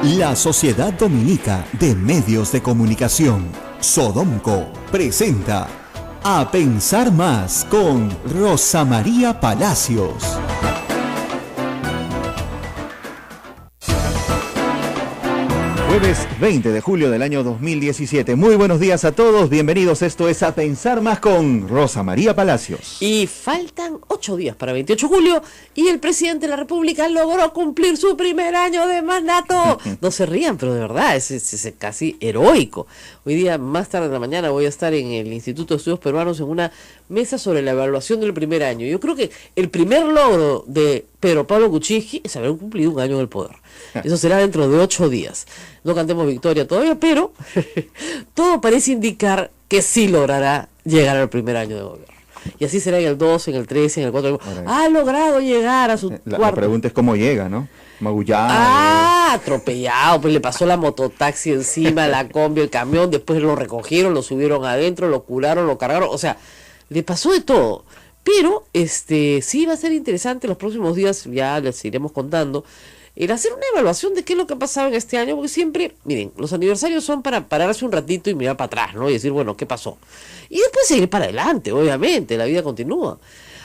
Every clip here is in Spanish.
La Sociedad Dominica de Medios de Comunicación, Sodomco, presenta A Pensar Más con Rosa María Palacios. Jueves 20 de julio del año 2017. Muy buenos días a todos, bienvenidos. Esto es A Pensar Más con Rosa María Palacios. Y faltan 8 días para 28 de julio y el presidente de la República logró cumplir su primer año de mandato. No se rían, pero de verdad, es casi heroico. Hoy día, más tarde en la mañana, voy a estar en el Instituto de Estudios Peruanos en una mesa sobre la evaluación del primer año. Yo creo que el primer logro de Pedro Pablo Kuczynski es haber cumplido un año en el poder. Eso será dentro de 8 días. No cantemos victoria todavía, pero todo parece indicar que sí logrará llegar al primer año de gobierno. Y así será en el 2, en el 3, en el 4. Ha logrado llegar a su cuarto. La pregunta es cómo llega, ¿no? Magullado. Atropellado, pues le pasó la mototaxi encima, la combi, el camión, después lo recogieron, lo subieron adentro, lo curaron, lo cargaron, o sea, le pasó de todo. Pero sí va a ser interesante los próximos días, ya les iremos contando, el hacer una evaluación de qué es lo que ha pasado en este año, porque siempre, miren, los aniversarios son para pararse un ratito y mirar para atrás, ¿no? Y decir, bueno, ¿qué pasó? Y después seguir para adelante, obviamente, la vida continúa.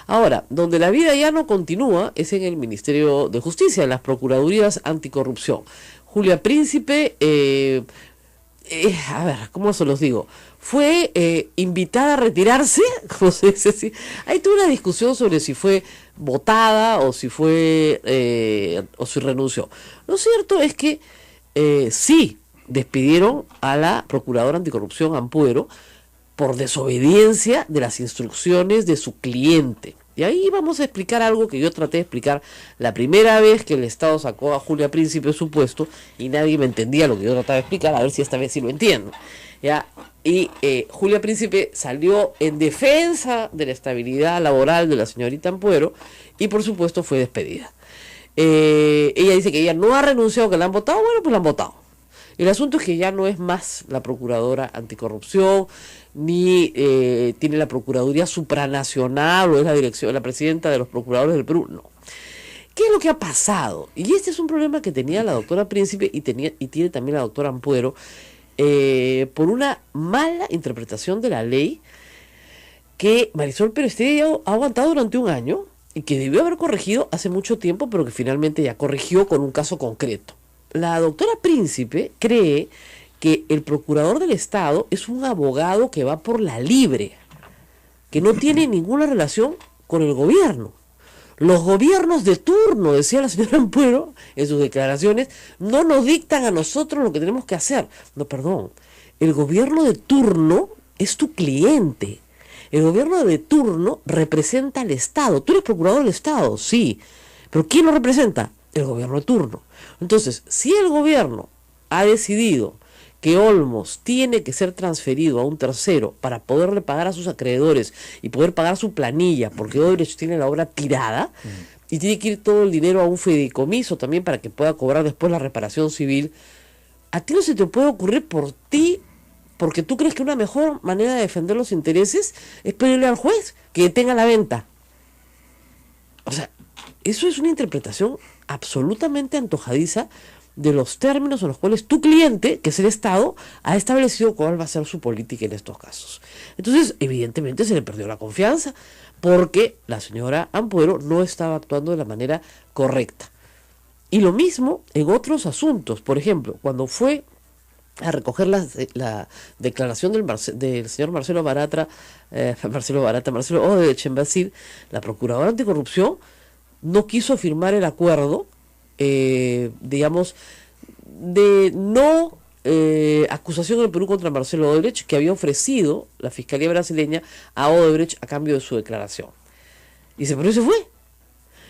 Ahora, donde la vida ya no continúa es en el Ministerio de Justicia, en las Procuradurías Anticorrupción. Julia Príncipe, a ver, ¿cómo se los digo? Fue invitada a retirarse, como se dice así. Hay toda una discusión sobre si fue votada o si renunció. Lo cierto es que sí despidieron a la Procuradora Anticorrupción Ampuero por desobediencia de las instrucciones de su cliente. Y ahí vamos a explicar algo que yo traté de explicar la primera vez que el Estado sacó a Julia Príncipe de su puesto y nadie me entendía lo que yo trataba de explicar, a ver si esta vez sí lo entiendo. ¿Ya? Y Julia Príncipe salió en defensa de la estabilidad laboral de la señorita Ampuero y por supuesto fue despedida. Ella dice que ella no ha renunciado, que la han votado. Bueno, pues la han votado. El asunto es que ya no es más la Procuradora Anticorrupción, ni tiene la Procuraduría Supranacional, o es la presidenta de los procuradores del Perú, no. ¿Qué es lo que ha pasado? Y este es un problema que tenía la doctora Príncipe y tiene también la doctora Ampuero, por una mala interpretación de la ley que Marisol Pérez ha aguantado durante un año y que debió haber corregido hace mucho tiempo, pero que finalmente ya corrigió con un caso concreto. La doctora Príncipe cree que el procurador del Estado es un abogado que va por la libre, que no tiene ninguna relación con el gobierno. Los gobiernos de turno, decía la señora Ampuero en sus declaraciones, no nos dictan a nosotros lo que tenemos que hacer. No, perdón, el gobierno de turno es tu cliente. El gobierno de turno representa al Estado. Tú eres procurador del Estado, sí, pero ¿quién lo representa? El gobierno de turno. Entonces, si el gobierno ha decidido que Olmos tiene que ser transferido a un tercero para poderle pagar a sus acreedores y poder pagar su planilla, porque Odebrecht tiene la obra tirada, y tiene que ir todo el dinero a un fideicomiso también para que pueda cobrar después la reparación civil, a ti no se te puede ocurrir por ti, porque tú crees que una mejor manera de defender los intereses es pedirle al juez que detenga la venta. O sea, eso es una interpretación absolutamente antojadiza de los términos en los cuales tu cliente, que es el Estado, ha establecido cuál va a ser su política en estos casos. Entonces, evidentemente se le perdió la confianza porque la señora Ampuero no estaba actuando de la manera correcta. Y lo mismo en otros asuntos. Por ejemplo, cuando fue a recoger la declaración del señor Marcelo Odebrecht en Brasil, la Procuradora Anticorrupción no quiso firmar el acuerdo, digamos, de no acusación del Perú contra Marcelo Odebrecht que había ofrecido la Fiscalía brasileña a Odebrecht a cambio de su declaración. Y se fue.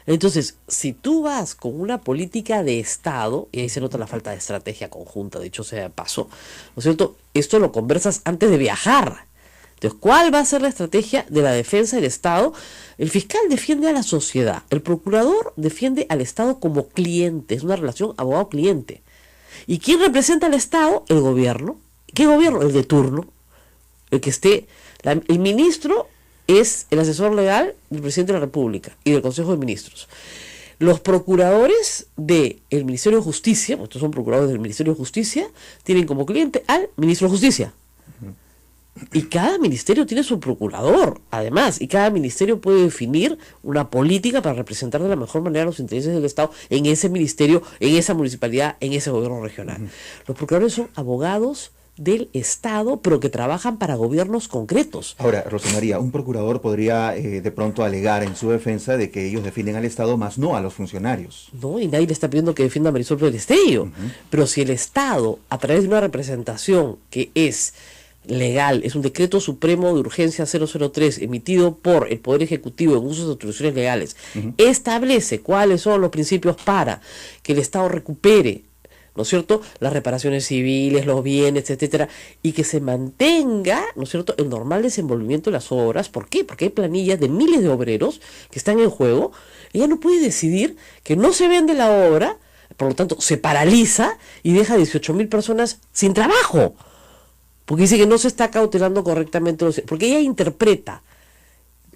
Entonces, si tú vas con una política de Estado, y ahí se nota la falta de estrategia conjunta, dicho sea de paso, ¿no es cierto? Esto lo conversas antes de viajar. Entonces, ¿cuál va a ser la estrategia de la defensa del Estado? El fiscal defiende a la sociedad, el procurador defiende al Estado como cliente, es una relación abogado-cliente. ¿Y quién representa al Estado? El gobierno. ¿Qué gobierno? El de turno. El que esté, el ministro es el asesor legal del presidente de la República y del Consejo de Ministros. Los procuradores del Ministerio de Justicia, estos son procuradores del Ministerio de Justicia, tienen como cliente al ministro de Justicia. Y cada ministerio tiene su procurador, además, y cada ministerio puede definir una política para representar de la mejor manera los intereses del Estado en ese ministerio, en esa municipalidad, en ese gobierno regional. Los procuradores son abogados del Estado, pero que trabajan para gobiernos concretos. Ahora, Rosa María, un procurador podría de pronto alegar en su defensa de que ellos defienden al Estado, más no a los funcionarios. No, y nadie le está pidiendo que defienda a Marisol Perestello. Pero si el Estado, a través de una representación que es legal, es un decreto supremo de urgencia 003 emitido por el Poder Ejecutivo en uso de atribuciones legales, establece cuáles son los principios para que el Estado recupere, ¿no es cierto?, las reparaciones civiles, los bienes, etcétera, y que se mantenga, ¿no es cierto?, el normal desenvolvimiento de las obras. ¿Por qué? Porque hay planillas de miles de obreros que están en juego. Ella no puede decidir que no se vende la obra, por lo tanto se paraliza y deja a 18.000 personas sin trabajo, porque dice que no se está cautelando correctamente porque ella interpreta.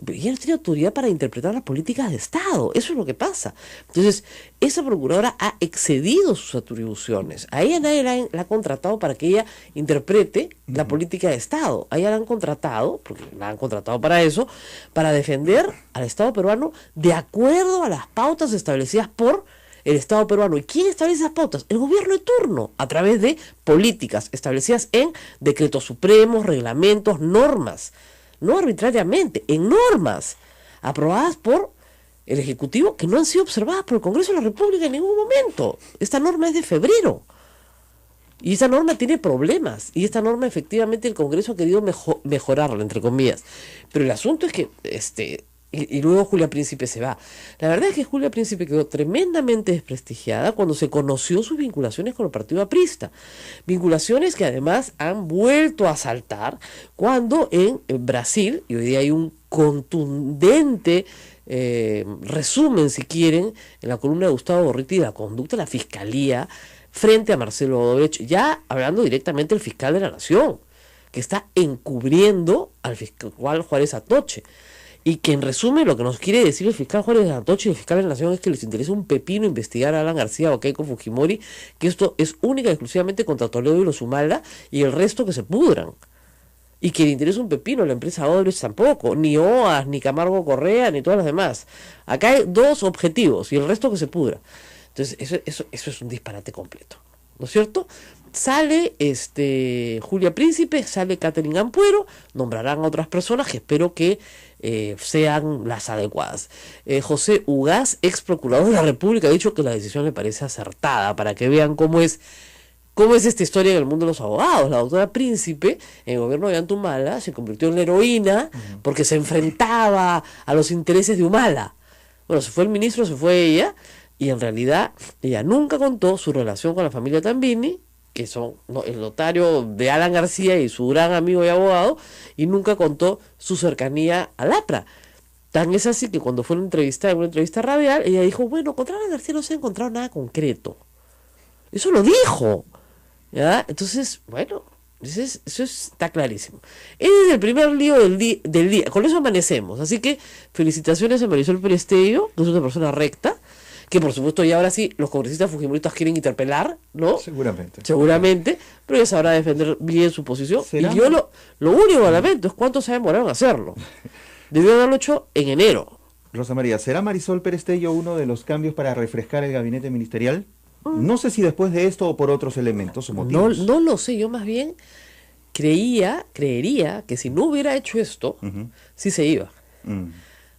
Ella no tiene autoridad para interpretar las políticas de Estado. Eso es lo que pasa. Entonces, esa procuradora ha excedido sus atribuciones. A ella nadie la ha contratado para que ella interprete la política de Estado. A ella la han contratado, porque la han contratado para eso, para defender al Estado peruano de acuerdo a las pautas establecidas por el Estado peruano. ¿Y quién establece esas pautas? El gobierno de turno, a través de políticas establecidas en decretos supremos, reglamentos, normas. No arbitrariamente, en normas aprobadas por el Ejecutivo que no han sido observadas por el Congreso de la República en ningún momento. Esta norma es de febrero y esta norma tiene problemas, y esta norma efectivamente el Congreso ha querido mejorarla, entre comillas, pero el asunto es que y luego Julia Príncipe se va. La verdad es que Julia Príncipe quedó tremendamente desprestigiada cuando se conoció sus vinculaciones con el partido aprista. Vinculaciones que además han vuelto a saltar cuando en Brasil, y hoy día hay un contundente resumen, si quieren, en la columna de Gustavo Gorriti de la conducta de la Fiscalía frente a Marcelo Odebrecht, ya hablando directamente del fiscal de la Nación, que está encubriendo al fiscal Juárez Atoche. Y que en resumen lo que nos quiere decir el fiscal Juárez Atoche y el fiscal de la Nación es que les interesa un pepino investigar a Alan García o a Keiko Fujimori, que esto es única y exclusivamente contra Toledo y los Humala, y el resto que se pudran. Y que le interesa un pepino la empresa Odebrecht tampoco, ni OAS, ni Camargo Correa, ni todas las demás. Acá hay dos objetivos y el resto que se pudra. Entonces eso es un disparate completo, ¿no es cierto? Sale Julia Príncipe, sale Catherine Ampuero, nombrarán a otras personas que espero que sean las adecuadas. José Ugaz, ex procurador de la República, ha dicho que la decisión le parece acertada, para que vean cómo es esta historia en el mundo de los abogados. La doctora Príncipe, en el gobierno de Antumala, se convirtió en la heroína porque se enfrentaba a los intereses de Humala. Bueno, se fue el ministro, se fue ella, y en realidad ella nunca contó su relación con la familia Tambini, que son el notario de Alan García y su gran amigo y abogado, y nunca contó su cercanía al APRA. Tan es así que cuando fue en una entrevista radial, ella dijo, bueno, contra Alan García no se ha encontrado nada concreto. Eso lo dijo, ¿ya? Entonces, bueno, eso está clarísimo. Ese es el primer lío del día. Con eso amanecemos. Así que felicitaciones a Marisol Perestello, que es una persona recta, que por supuesto ya ahora sí los congresistas fujimoristas quieren interpelar, ¿no? Seguramente, pero ella sabrá defender bien su posición. ¿Será? Y yo lo único que lamento es cuánto se demoraron en hacerlo. Debió haberlo hecho en enero. Rosa María, ¿será Marisol Perestello uno de los cambios para refrescar el gabinete ministerial? No sé si después de esto o por otros elementos o motivos. No lo sé, yo más bien creería que si no hubiera hecho esto, sí se iba.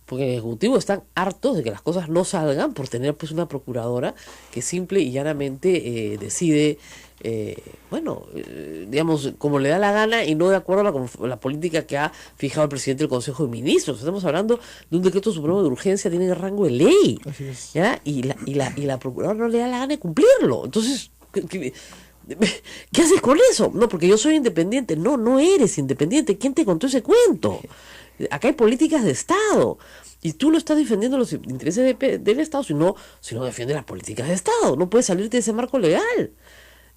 Porque en el Ejecutivo están hartos de que las cosas no salgan por tener pues una procuradora que simple y llanamente decide, digamos, como le da la gana y no de acuerdo a la política que ha fijado el presidente del Consejo de Ministros. Estamos hablando de un decreto supremo de urgencia, tiene rango de ley. Así es. ¿Ya? Y la procuradora no le da la gana de cumplirlo. Entonces, ¿qué haces con eso? No, porque yo soy independiente. No eres independiente. ¿Quién te contó ese cuento? Acá hay políticas de Estado y tú no estás defendiendo los intereses del Estado, sino defiendes las políticas de Estado. No puedes salirte de ese marco legal.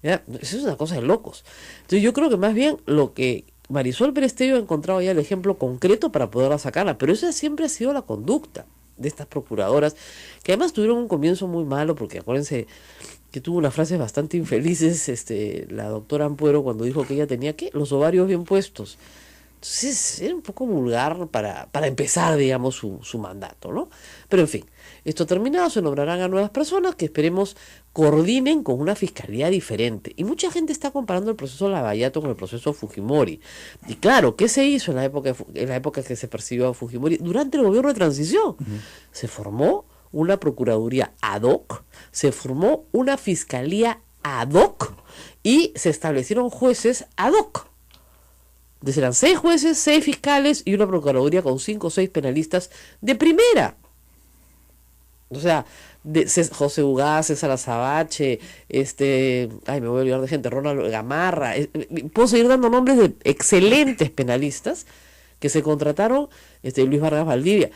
¿Ya? Eso es una cosa de locos. Entonces yo creo que más bien lo que Marisol Perestello ha encontrado ya el ejemplo concreto para poderla sacarla, pero esa siempre ha sido la conducta. de estas procuradoras, que además tuvieron un comienzo muy malo, porque acuérdense que tuvo unas frases bastante infelices, la doctora Ampuero, cuando dijo que ella tenía, ¿qué? Los ovarios bien puestos. Entonces era un poco vulgar para empezar, digamos, su mandato, ¿no? Pero en fin, esto terminado, se nombrarán a nuevas personas que esperemos coordinen con una fiscalía diferente. Y mucha gente está comparando el proceso Lavallato con el proceso Fujimori. Y claro, ¿qué se hizo en la época que se persiguió a Fujimori? Durante el gobierno de transición se formó una procuraduría ad hoc, se formó una fiscalía ad hoc y se establecieron jueces ad hoc. Entonces eran 6 jueces, 6 fiscales y una procuraduría con 5 o 6 penalistas de primera. O sea, José Ugaz, César Azabache, me voy a olvidar de gente, Ronald Gamarra, puedo seguir dando nombres de excelentes penalistas que se contrataron, Luis Vargas Valdivia,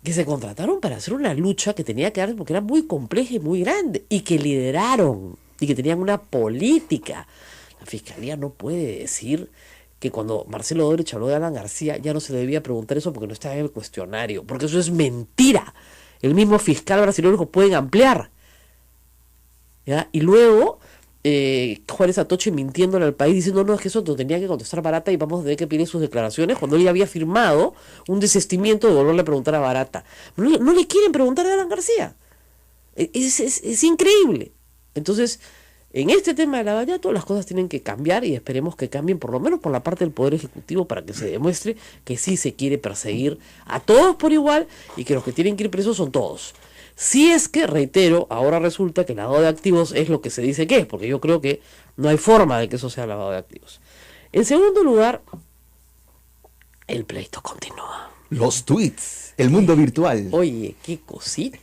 que se contrataron para hacer una lucha que tenía que dar, porque era muy compleja y muy grande, y que lideraron, y que tenían una política. La fiscalía no puede decir que cuando Marcelo Odebrecht habló de Alan García ya no se le debía preguntar eso porque no estaba en el cuestionario, porque eso es mentira. El mismo fiscal brasileño lo pueden ampliar, ¿ya? Y luego Juárez Atoche mintiéndole al país diciendo no, es que eso lo tenía que contestar Barata y vamos a tener que pedir sus declaraciones cuando él ya había firmado un desistimiento de volverle a preguntar a Barata. No le quieren preguntar a Alan García. Es increíble. Entonces, en este tema de Lavallato las cosas tienen que cambiar y esperemos que cambien por lo menos por la parte del Poder Ejecutivo para que se demuestre que sí se quiere perseguir a todos por igual y que los que tienen que ir presos son todos. Si es que, reitero, ahora resulta que el lavado de activos es lo que se dice que es, porque yo creo que no hay forma de que eso sea lavado de activos. En segundo lugar, el pleito continúa. Los tweets, el mundo virtual. Oye, qué cosita,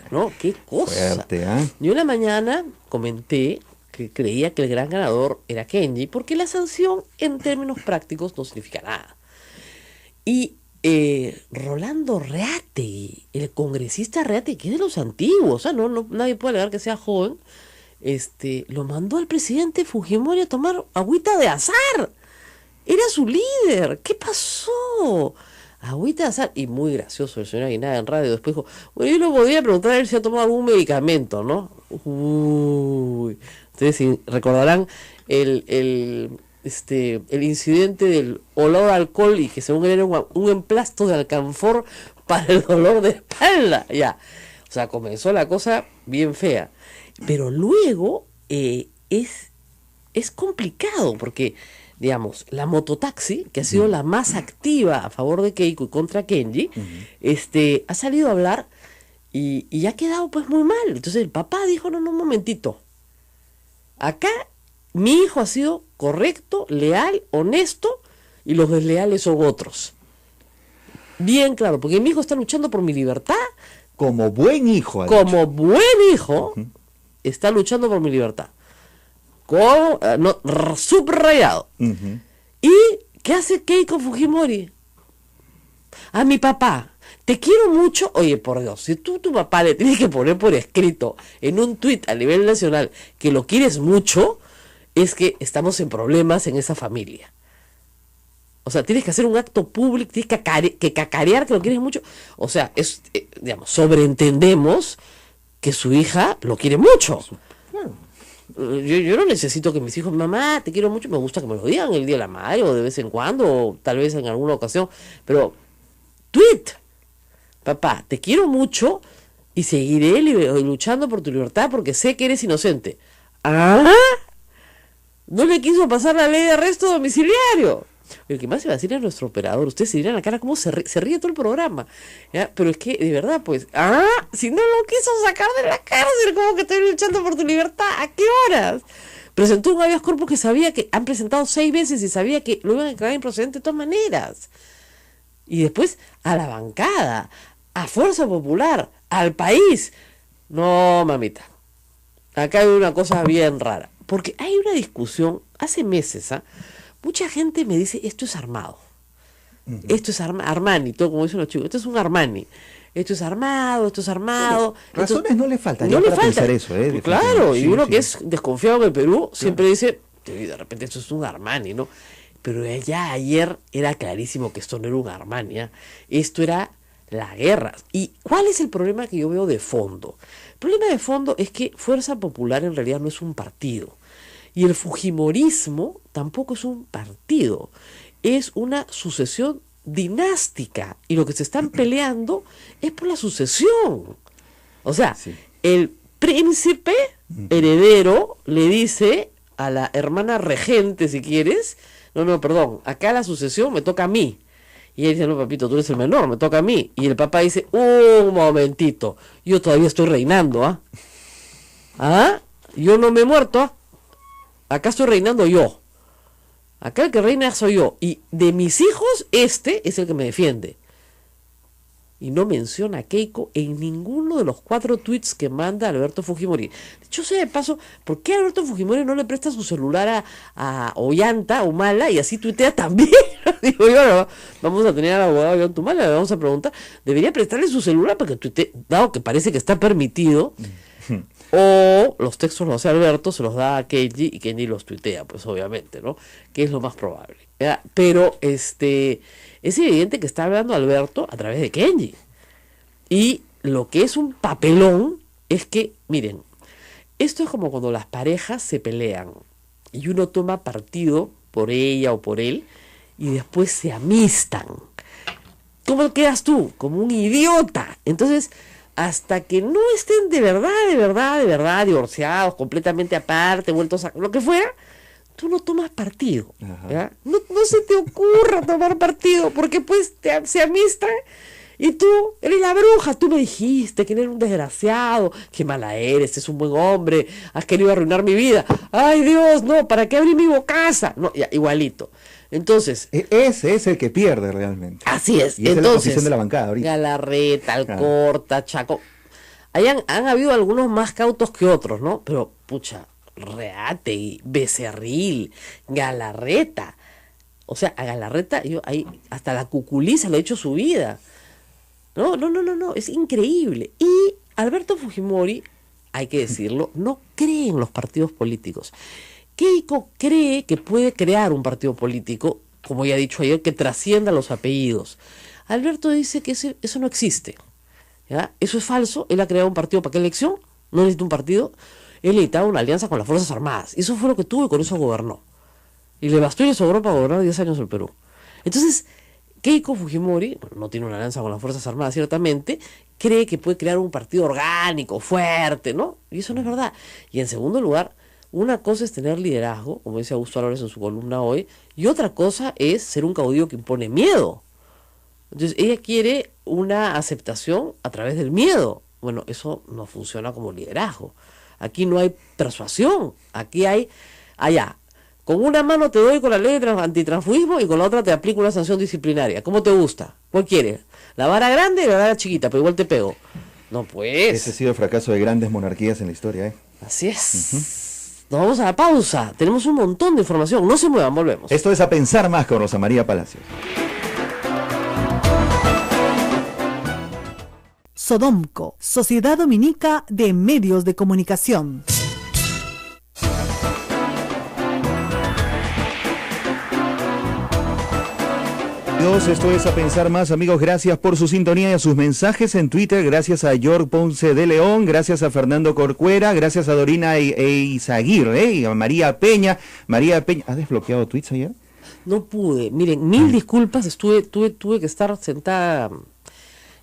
¿no? Qué cosa. Fuerte, ¿eh? Yo en la mañana comenté que creía que el gran ganador era Kenji, porque la sanción en términos prácticos no significa nada. Y Rolando Reategui, el congresista Reategui, que es de los antiguos, o sea, nadie puede alegar que sea joven, lo mandó al presidente Fujimori a tomar agüita de azar. Era su líder. ¿Qué pasó? Agüita de azar. Y muy gracioso el señor Aguinaga en radio. Después dijo, bueno, yo no podía preguntar a él si ha tomado algún medicamento, ¿no? Uy. Ustedes recordarán el incidente del olor a alcohol y que según él era un emplasto de alcanfor para el dolor de espalda. Ya. O sea, comenzó la cosa bien fea. Pero luego es complicado porque, digamos, la mototaxi, que ha sido la más activa a favor de Keiko y contra Kenji, ha salido a hablar y ha quedado pues muy mal. Entonces el papá dijo, no, un momentito. Acá mi hijo ha sido correcto, leal, honesto, y los desleales son otros. Bien claro, porque mi hijo está luchando por mi libertad. Como buen hijo. Como buen hijo, está luchando por mi libertad. Subrayado. ¿Y qué hace Keiko Fujimori? A mi papá, te quiero mucho. Oye, por Dios, si tu papá le tienes que poner por escrito en un tuit a nivel nacional que lo quieres mucho, es que estamos en problemas en esa familia. O sea, tienes que hacer un acto público, tienes que cacarear que lo quieres mucho. O sea, digamos, sobreentendemos que su hija lo quiere mucho. Yo no necesito que mis hijos, mamá, te quiero mucho, me gusta que me lo digan el día de la madre o de vez en cuando, o tal vez en alguna ocasión, pero tweet, papá, te quiero mucho y seguiré luchando por tu libertad porque sé que eres inocente. ¿Ah? No le quiso pasar la ley de arresto domiciliario. El que más se va a decir es nuestro operador. Ustedes se dirán la cara cómo se ríe todo el programa, ¿ya? Pero es que, de verdad, pues, si no lo quiso sacar de la cárcel, ¿cómo que estoy luchando por tu libertad? ¿A qué horas? Presentó un habeas corpus que sabía que han presentado 6 veces y sabía que lo iban a declarar improcedente de todas maneras. Y después a la bancada, a Fuerza Popular, al país. No, mamita. Acá hay una cosa bien rara. Porque hay una discusión, hace meses, mucha gente me dice, esto es armado. Esto es Armani, todo como dicen los chicos, esto es un Armani. Esto es armado, esto es armado. Razones no le faltan. No le falta pensar eso, claro, y sí, uno sí. que es desconfiado en el Perú, siempre dice, de repente esto es un Armani, ¿no? Pero ya ayer era clarísimo que esto no era un Armani, esto era la guerra. ¿Y cuál es el problema que yo veo de fondo? El problema de fondo es que Fuerza Popular en realidad no es un partido. Y el fujimorismo tampoco es un partido. Es una sucesión dinástica. Y lo que se están peleando es por la sucesión. O sea, Sí. el príncipe heredero le dice a la hermana regente, si quieres, no, perdón, acá la sucesión me toca a mí. Y él dice, no, papito, tú eres el menor, me toca a mí. Y el papá dice, un momentito, yo todavía estoy reinando, ¿ah? ¿Ah? Yo no me he muerto, ¿ah? Acá estoy reinando yo. Acá el que reina soy yo. Y de mis hijos, este es el que me defiende. Y no menciona a Keiko en ninguno de los 4 tweets que manda Alberto Fujimori. Dicho sea de paso, ¿por qué Alberto Fujimori no le presta su celular a Ollanta, Humala, y así tuitea también? Digo yo, no, vamos a tener al abogado Ollanta Humala, le vamos a preguntar, debería prestarle su celular para que tuitee, dado que parece que está permitido, o los textos los hace Alberto, se los da a Kenji y Kenji los tuitea, pues obviamente, ¿no? Que es lo más probable. ¿Verdad? Pero es evidente que está hablando Alberto a través de Kenji. Y lo que es un papelón es que, miren, esto es como cuando las parejas se pelean y uno toma partido por ella o por él y después se amistan. ¿Cómo quedas tú? Como un idiota. Entonces, hasta que no estén de verdad divorciados, completamente aparte, vueltos a lo que fuera, tú no tomas partido. ¿Ya? No se te ocurra tomar partido, porque pues se amistan y tú eres la bruja. Tú me dijiste que eres un desgraciado, qué mala eres, es un buen hombre, has querido arruinar mi vida. Ay Dios, no, ¿para qué abrir mi bocaza? No, ya, igualito. Entonces, Ese es el que pierde realmente. así es. Y esa Entonces, es la posición de la bancada ahorita. Galarreta, Alcorta, Chaco. Han habido algunos más cautos que otros, ¿no? Pero, pucha, Reate, Becerril, Galarreta. O sea, a Galarreta, hasta la cuculiza le ha hecho su vida. No, es increíble. Y Alberto Fujimori, hay que decirlo, no cree en los partidos políticos. Keiko cree que puede crear un partido político, como ya he dicho ayer, que trascienda los apellidos. Alberto dice que eso no existe. ¿Ya? Eso es falso. Él ha creado un partido para qué elección. No necesita un partido. Él necesitaba una alianza con las Fuerzas Armadas. Y eso fue lo que tuvo y con eso gobernó. Y le bastó y le sobró para gobernar 10 años el Perú. Entonces, Keiko Fujimori, no tiene una alianza con las Fuerzas Armadas ciertamente, cree que puede crear un partido orgánico, fuerte, ¿no? Y eso no es verdad. Y en segundo lugar, una cosa es tener liderazgo, como dice Augusto Álvarez en su columna hoy, y otra cosa es ser un caudillo que impone miedo. Entonces ella quiere una aceptación a través del miedo. Bueno, eso no funciona como liderazgo. Aquí no hay persuasión, aquí hay allá. Con una mano te doy con la ley de antitransfugismo y con la otra te aplico una sanción disciplinaria. ¿Cómo te gusta? ¿Cuál quieres? ¿La vara grande y la vara chiquita? Pero igual te pego. No, pues. Ese ha sido el fracaso de grandes monarquías en la historia, ¿eh? Así es. Nos vamos a la pausa. Tenemos un montón de información. No se muevan, volvemos. Esto es A Pensar Más con Rosa María Palacios. Sodomco, Sociedad Dominica de Medios de Comunicación. Esto es A Pensar Más, amigos, gracias por su sintonía y a sus mensajes en Twitter, gracias a George Ponce de León, gracias a Fernando Corcuera, gracias a Dorina Izaguirre, y a María Peña. ¿Has desbloqueado tweets ayer? No pude, miren, mil disculpas, tuve que estar sentada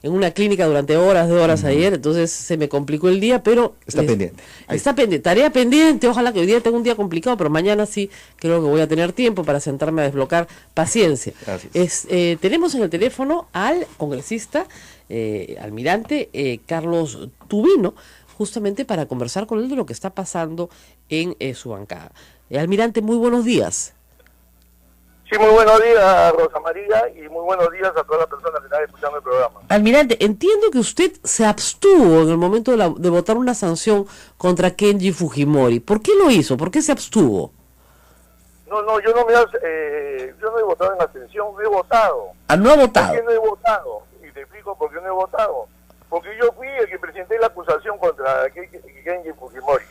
en una clínica durante horas ayer, entonces se me complicó el día, pero... Está pendiente. Está pendiente, tarea pendiente, ojalá que hoy día tenga un día complicado, pero mañana sí creo que voy a tener tiempo para sentarme a desbloquear. Paciencia. Gracias. Tenemos en el teléfono al congresista, almirante Carlos Tubino, justamente para conversar con él de lo que está pasando en su bancada. Almirante, muy buenos días. Sí, muy buenos días, Rosa María, y muy buenos días a todas las personas que están escuchando el programa. Almirante, entiendo que usted se abstuvo en el momento de votar una sanción contra Kenji Fujimori. ¿Por qué lo hizo? ¿Por qué se abstuvo? No, yo no he votado en abstención, no he votado. Ah, no ha votado. ¿Por qué no he votado? Y te explico por qué no he votado. Porque yo fui el que presenté la acusación contra Kenji Fujimori.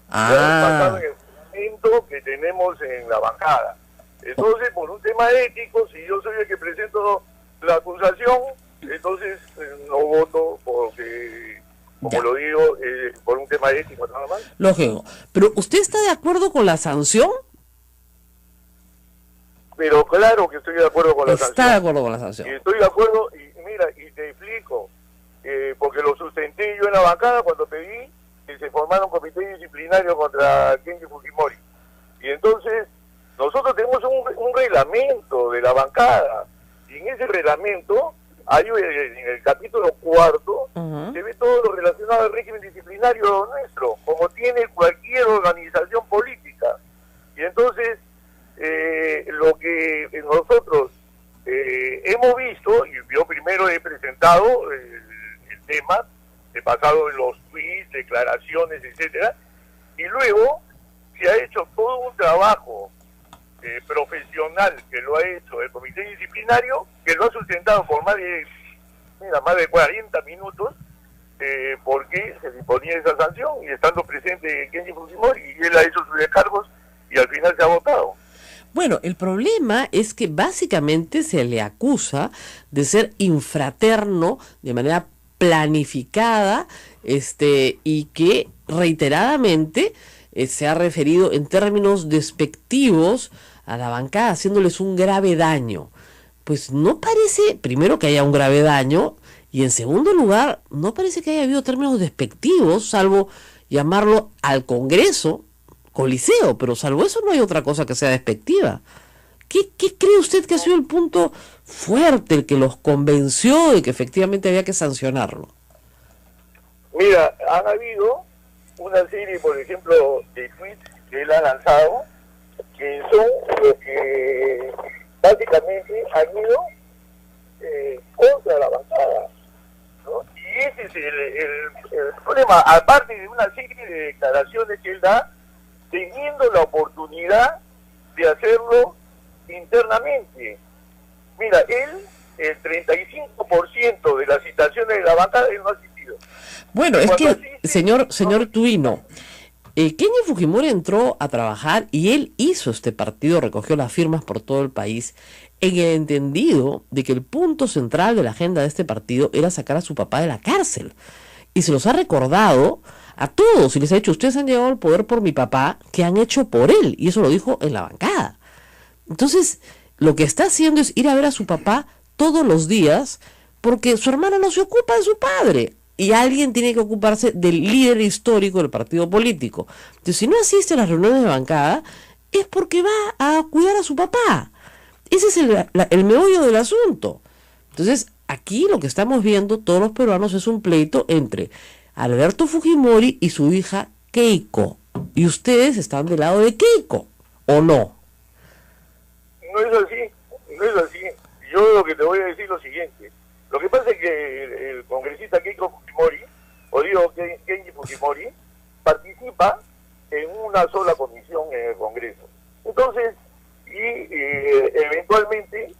Basado en el documento que tenemos en la bancada. Entonces, por un tema ético, si yo soy el que presento la acusación, Entonces, no voto porque, como lo digo, por un tema ético nada más. Lógico. Pero ¿usted está de acuerdo con la sanción? Pero claro que estoy de acuerdo con la sanción. Está de acuerdo con la sanción. Y estoy de acuerdo, y mira, y te explico, porque lo sustenté yo en la bancada cuando pedí que se formara un comité disciplinario contra Kenji Fujimori. Y entonces, nosotros tenemos un reglamento de la bancada, y en ese reglamento, hay en el capítulo 4, se ve todo lo relacionado al régimen disciplinario nuestro, como tiene cualquier organización política. Y entonces, lo que nosotros hemos visto, y yo primero he presentado el tema, he pasado en los tweets, declaraciones, etcétera, y luego se ha hecho todo un trabajo profesional que lo ha hecho el comité disciplinario, que lo ha sustentado por más de 40 minutos, porque se disponía esa sanción, y estando presente Kenji Fujimori, y él ha hecho sus descargos, y al final se ha votado. Bueno, el problema es que básicamente se le acusa de ser infraterno de manera planificada, y que reiteradamente se ha referido en términos despectivos a la bancada, haciéndoles un grave daño. Pues no parece, primero, que haya un grave daño, y en segundo lugar, no parece que haya habido términos despectivos, salvo llamarlo al Congreso Coliseo, pero salvo eso no hay otra cosa que sea despectiva. ¿Qué cree usted que ha sido el punto fuerte, el que los convenció de que efectivamente había que sancionarlo? Mira, han habido una serie, por ejemplo, de tweets que él ha lanzado, que son los que básicamente han ido contra la bancada, ¿no? Y ese es el problema, aparte de una serie de declaraciones que él da, teniendo la oportunidad de hacerlo internamente. Mira, él, el 35% de las citaciones de la bancada, él no ha asistido. Bueno, es que, señor Tuino, Kenji Fujimori entró a trabajar y él hizo este partido, recogió las firmas por todo el país, en el entendido de que el punto central de la agenda de este partido era sacar a su papá de la cárcel. Y se los ha recordado a todos y les ha dicho: ustedes han llegado al poder por mi papá, ¿qué han hecho por él? Y eso lo dijo en la bancada. Entonces, lo que está haciendo es ir a ver a su papá todos los días, porque su hermana no se ocupa de su padre, y alguien tiene que ocuparse del líder histórico del partido político. Entonces, si no asiste a las reuniones de bancada, es porque va a cuidar a su papá. Ese es el meollo del asunto. Entonces, aquí lo que estamos viendo todos los peruanos es un pleito entre Alberto Fujimori y su hija Keiko. Y ustedes están del lado de Keiko, ¿o no? No es así, no es así. Yo lo que te voy a decir es lo siguiente. Lo que pasa es que el congresista Keiko Fujimori, o digo Kenji Fujimori, participa en una sola comisión en el Congreso. Entonces, eventualmente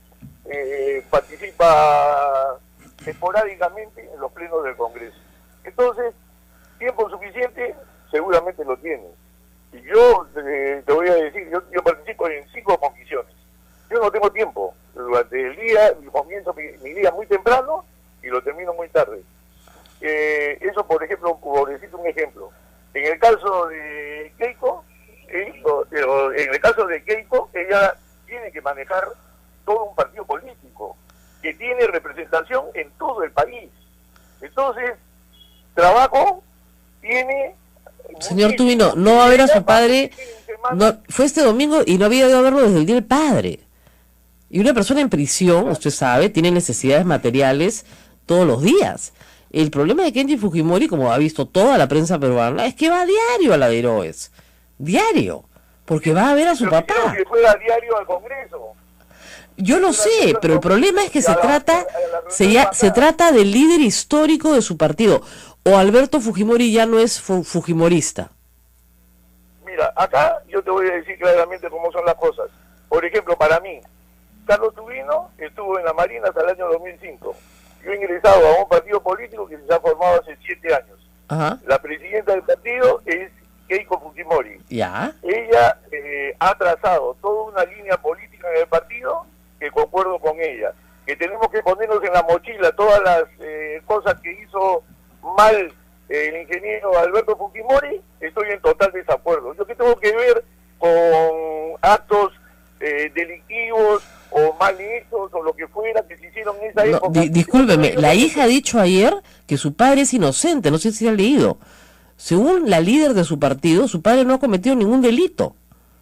participa esporádicamente en los plenos del Congreso. Entonces, tiempo suficiente seguramente lo tiene. Y yo te voy a decir, yo participo en 5 comisiones. Yo no tengo tiempo. Durante el día, comienzo mi día muy temprano y lo termino muy tarde. Eso, por ejemplo, por decirte un ejemplo. En el caso de Keiko, ella tiene que manejar todo un partido político que tiene representación en todo el país. Entonces, trabajo tiene... Señor Tubino, no va a ver a su padre, fue este domingo y no había ido a verlo desde el día del padre. Y una persona en prisión, usted sabe, tiene necesidades materiales todos los días. El problema de Kenji Fujimori, como ha visto toda la prensa peruana, es que va a diario a la de Heroes. Diario. Porque va a ver a su papá. Que fuera diario al Congreso. Yo lo sé, pero el problema es que se trata del líder histórico de su partido. ¿O Alberto Fujimori ya no es fujimorista? Mira, acá yo te voy a decir claramente cómo son las cosas. Por ejemplo, para mí, Carlos Tubino estuvo en la Marina hasta el año 2005. Yo he ingresado a un partido político que se ha formado hace 7 años. Ajá. La presidenta del partido es Keiko Fujimori. Ya. Ella ha trazado toda una línea política en el partido que concuerdo con ella. Que tenemos que ponernos en la mochila todas las cosas que hizo mal el ingeniero Alberto Fujimori, estoy en total desacuerdo. Yo que tengo que ver con actos delictivos o mal hechos o lo que fuera que se hicieron en esa época. Discúlpeme, la hija ha dicho ayer que su padre es inocente, no sé si ha leído. Según la líder de su partido, su padre no ha cometido ningún delito.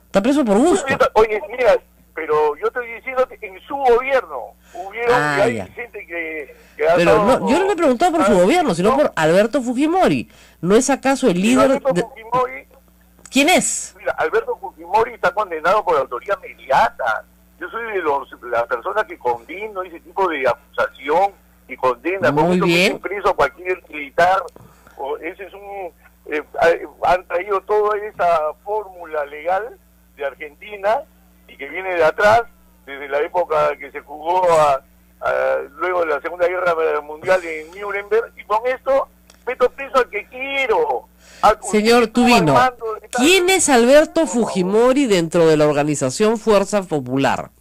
Está preso por gusto. Oye, mira, pero yo estoy diciendo que en su gobierno hubieron y hay gente que ha pero estado, no, yo no le he preguntado por su gobierno, sino por Alberto Fujimori. ¿No es acaso el líder Fujimori, ¿quién es? Mira, Alberto Fujimori está condenado por autoridad inmediata. Yo soy de las personas que condeno ese tipo de acusación y condena. Muy bien. Preso a cualquier militar. Ese es han traído toda esa fórmula legal de Argentina y que viene de atrás, desde la época que se jugó luego de la Segunda Guerra Mundial en Nuremberg, y con esto meto preso al que quiero. Señor Tubino, ¿quién es Alberto Fujimori dentro de la organización Fuerza Popular?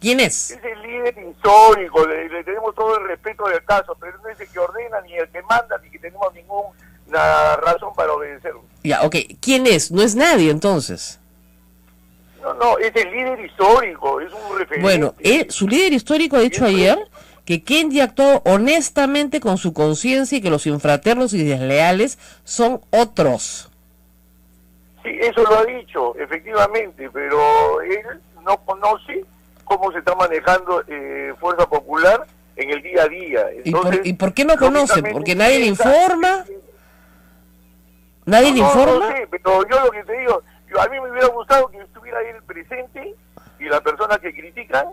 ¿Quién es? Es el líder histórico, le tenemos todo el respeto del caso, pero no es el que ordena, ni el que manda, ni que tenemos ninguna razón para obedecerlo. Ya, ok, ¿quién es? No es nadie entonces. No, es el líder histórico, es un referente. Bueno, su líder histórico ha dicho ayer que Kendi actuó honestamente con su conciencia y que los infraternos y desleales son otros. Sí, eso lo ha dicho, efectivamente, pero él no conoce cómo se está manejando Fuerza Popular en el día a día. Entonces, ¿Y por qué no conoce? ¿Porque nadie le informa? ¿Nadie le informa? No sé, pero yo lo que te digo, a mí me hubiera gustado que estuviera ahí el presente y las personas que critican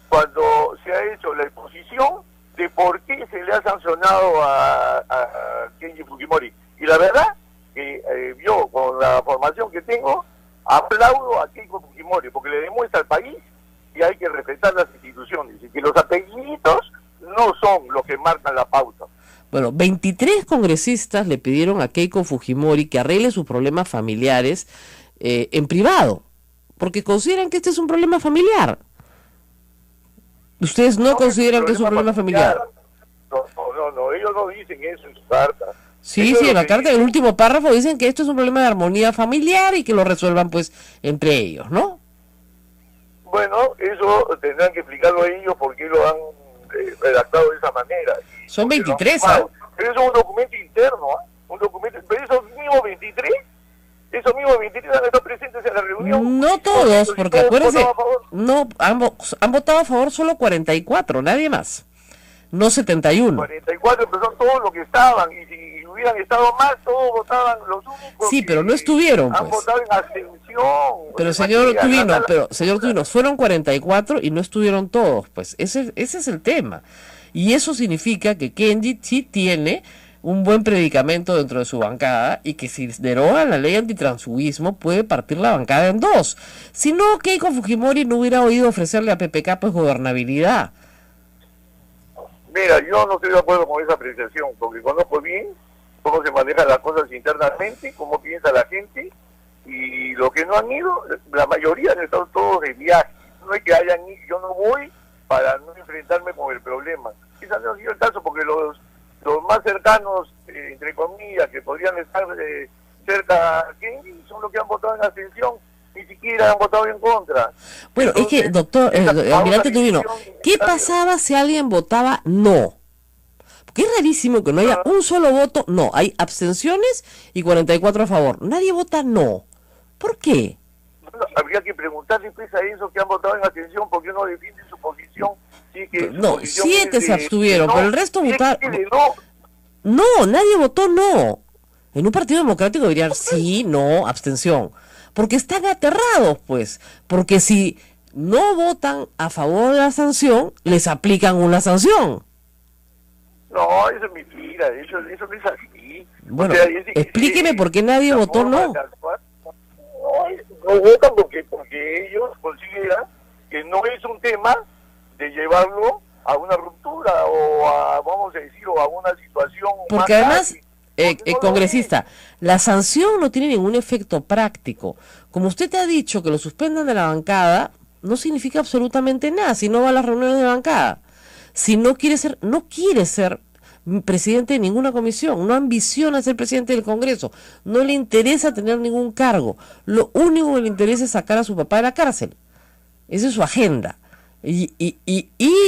cuando se ha hecho la exposición de por qué se le ha sancionado a Kenji Fujimori. Y la verdad, que yo con la formación que tengo, aplaudo a Keiko Fujimori, porque le demuestra al país que hay que respetar las instituciones y que los apellidos no son los que marcan la pauta. Bueno, 23 congresistas le pidieron a Keiko Fujimori que arregle sus problemas familiares en privado, porque consideran que este es un problema familiar. ¿Ustedes no consideran que es un problema familiar? No, ellos no dicen eso en su carta. Sí, en la carta, en el último párrafo dicen que esto es un problema de armonía familiar y que lo resuelvan pues entre ellos, ¿no? Bueno, eso tendrán que explicarlo a ellos por qué lo han redactado de esa manera. Son 23, ¿ah? Pero eso es un documento interno, un documento, pero esos mismos 23 van a estar presentes en la reunión. No todos, porque acuérdense, no, han votado a favor solo 44, nadie más, no 71. 44, pero son todos los que estaban, y si hubieran estado más, todos votaban los únicos. Sí, pero no estuvieron, han votado en abstención. Pero señor Tubino, fueron 44 y no estuvieron todos, pues ese es el tema. Y eso significa que Kenji sí tiene un buen predicamento dentro de su bancada y que si derogan la ley antitransfugismo puede partir la bancada en dos. Si no, Keiko Fujimori no hubiera oído ofrecerle a PPK pues gobernabilidad. Mira, yo no estoy de acuerdo con esa apreciación, porque conozco bien cómo se manejan las cosas internamente, cómo piensa la gente, y los que no han ido, la mayoría han estado todos de viaje. No es que hayan ido, yo no voy para no enfrentarme con el problema. Ese no ha sido el caso, porque los más cercanos, entre comillas, que podrían estar cerca a Kenji, son los que han votado en abstención, ni siquiera han votado en contra. Bueno, entonces, es que, doctor, almirante Tubino, ¿qué pasaba si alguien votaba no? Porque es rarísimo que no haya un solo voto no, hay abstenciones y 44 a favor. Nadie vota no. ¿Por qué? Bueno, habría que preguntarle pues a esos que han votado en abstención por qué no defienden su posición. Sí, que no, 7 se abstuvieron, pero el resto votaron. No, nadie votó no. En un partido democrático dirían sí, no, abstención. Porque están aterrados, pues. Porque si no votan a favor de la sanción, les aplican una sanción. No, eso es mentira, eso no es así. Bueno, o sea, explíqueme por qué nadie votó no. No votan porque ellos consideran que no es un tema de llevarlo a una ruptura o a, vamos a decir, o a una situación. Porque además, congresista, la sanción no tiene ningún efecto práctico. Como usted te ha dicho que lo suspendan de la bancada, no significa absolutamente nada si no va a las reuniones de bancada. si no quiere ser presidente de ninguna comisión, no ambiciona ser presidente del Congreso, no le interesa tener ningún cargo, lo único que le interesa es sacar a su papá de la cárcel. Esa es su agenda. Y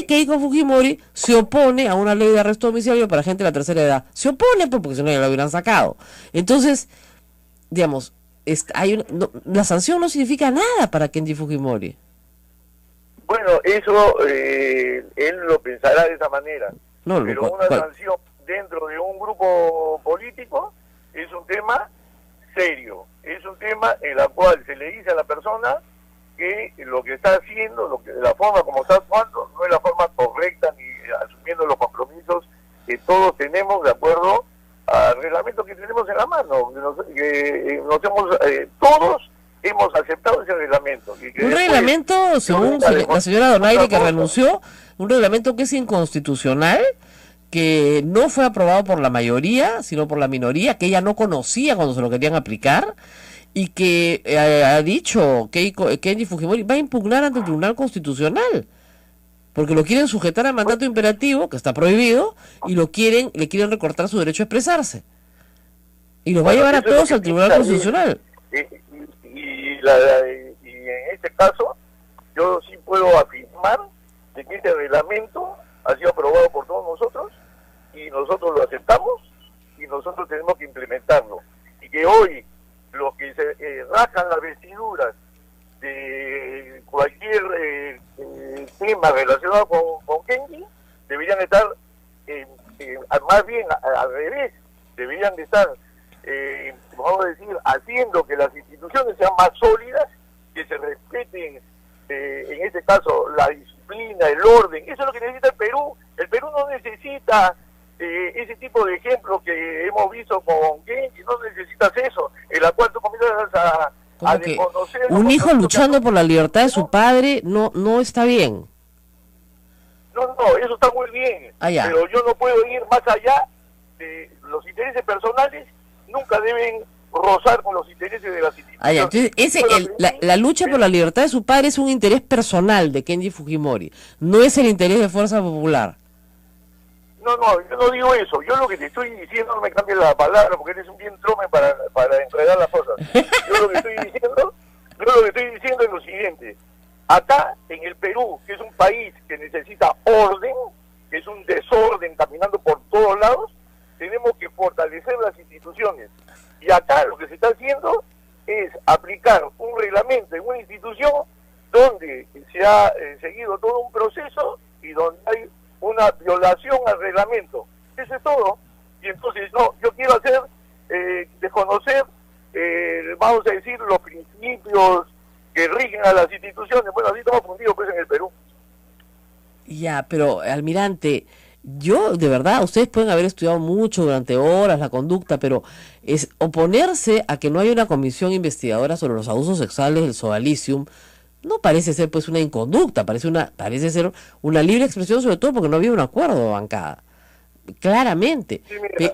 Keiko Fujimori se opone a una ley de arresto domiciliario para gente de la tercera edad. Se opone porque si no ya la hubieran sacado. Entonces, digamos, la sanción no significa nada para Kenji Fujimori. Bueno, eso él lo pensará de esa manera. No, pero una sanción dentro de un grupo político es un tema serio, es un tema en el cual se le dice a la persona que lo que está haciendo, la forma como está actuando, no es la forma correcta ni asumiendo los compromisos que todos tenemos de acuerdo al reglamento que tenemos en la mano, todos hemos aceptado ese reglamento. Un reglamento, según la señora Donaire, que renunció, un reglamento que es inconstitucional, que no fue aprobado por la mayoría, sino por la minoría, que ella no conocía cuando se lo querían aplicar, y que ha dicho que Kenji Fujimori va a impugnar ante el Tribunal Constitucional, porque lo quieren sujetar al mandato imperativo, que está prohibido, y le quieren recortar su derecho a expresarse. Y los va a llevar a todos al Tribunal Constitucional. Y en este caso, yo sí puedo afirmar de que este reglamento ha sido aprobado por todos nosotros, y nosotros lo aceptamos, y nosotros tenemos que implementarlo. Y que hoy, los que se rascan las vestiduras de cualquier tema relacionado con Kenji, deberían estar, más bien al revés, deberían de estar, vamos a decir, haciendo que las instituciones sean más sólidas, que se respeten, en este caso, la disciplina, el orden. Eso es lo que necesita el Perú. El Perú no necesita ese tipo de ejemplos que hemos visto con Kenji, no necesitas eso, en la cual tú comienzas a desconocer. Un hijo luchando por la libertad de su padre no está bien. No, eso está muy bien, pero yo no puedo ir más allá de los intereses personales, nunca deben rozar con los intereses de las instituciones. Entonces, la lucha por la libertad de su padre es un interés personal de Kenji Fujimori, no es el interés de Fuerza Popular. No, yo no digo eso. Yo lo que te estoy diciendo, no me cambies la palabra porque eres un bien trome para enredar las cosas. Yo lo que estoy diciendo es lo siguiente. Acá, en el Perú, que es un país que necesita orden, que es un desorden caminando por todos lados, tenemos que fortalecer las instituciones. Y acá lo que se está haciendo es aplicar un reglamento en una institución donde se ha seguido todo un proceso y donde hay una violación al reglamento. Eso es todo. Y entonces, yo quiero desconocer, vamos a decir, los principios que rigen a las instituciones. Bueno, así estamos fundidos pues en el Perú. Ya, pero, almirante, yo, de verdad, ustedes pueden haber estudiado mucho durante horas la conducta, pero es oponerse a que no haya una comisión investigadora sobre los abusos sexuales del Sodalicium. No parece ser pues una inconducta, parece ser una libre expresión, sobre todo porque no había un acuerdo de bancada. Claramente. Sí,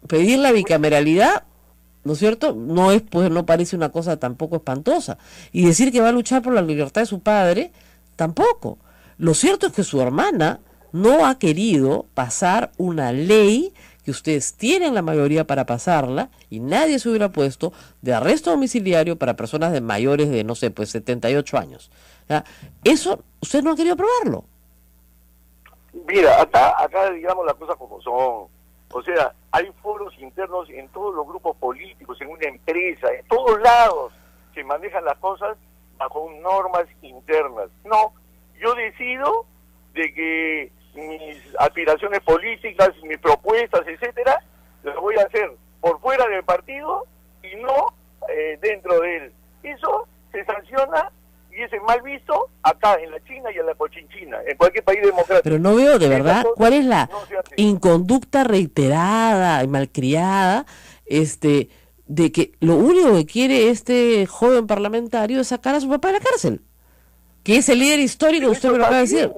pedir la bicameralidad, ¿no es cierto? No parece una cosa tampoco espantosa. Y decir que va a luchar por la libertad de su padre, tampoco. Lo cierto es que su hermana no ha querido pasar una ley que ustedes tienen la mayoría para pasarla y nadie se hubiera puesto de arresto domiciliario para personas de mayores de, no sé, pues 78 años. ¿Ya? Eso, ustedes no han querido aprobarlo. Mira, acá digamos las cosas como son. O sea, hay foros internos en todos los grupos políticos, en una empresa, en todos lados se manejan las cosas bajo normas internas. No, yo decido de que mis aspiraciones políticas, mis propuestas, etcétera, las voy a hacer por fuera del partido y no dentro de él. Eso se sanciona y es mal visto acá en la China y en la Cochinchina, en cualquier país democrático. Pero no veo de verdad cuál es la inconducta reiterada y malcriada de que lo único que quiere este joven parlamentario es sacar a su papá de la cárcel, que es el líder histórico, usted me lo acaba de decir.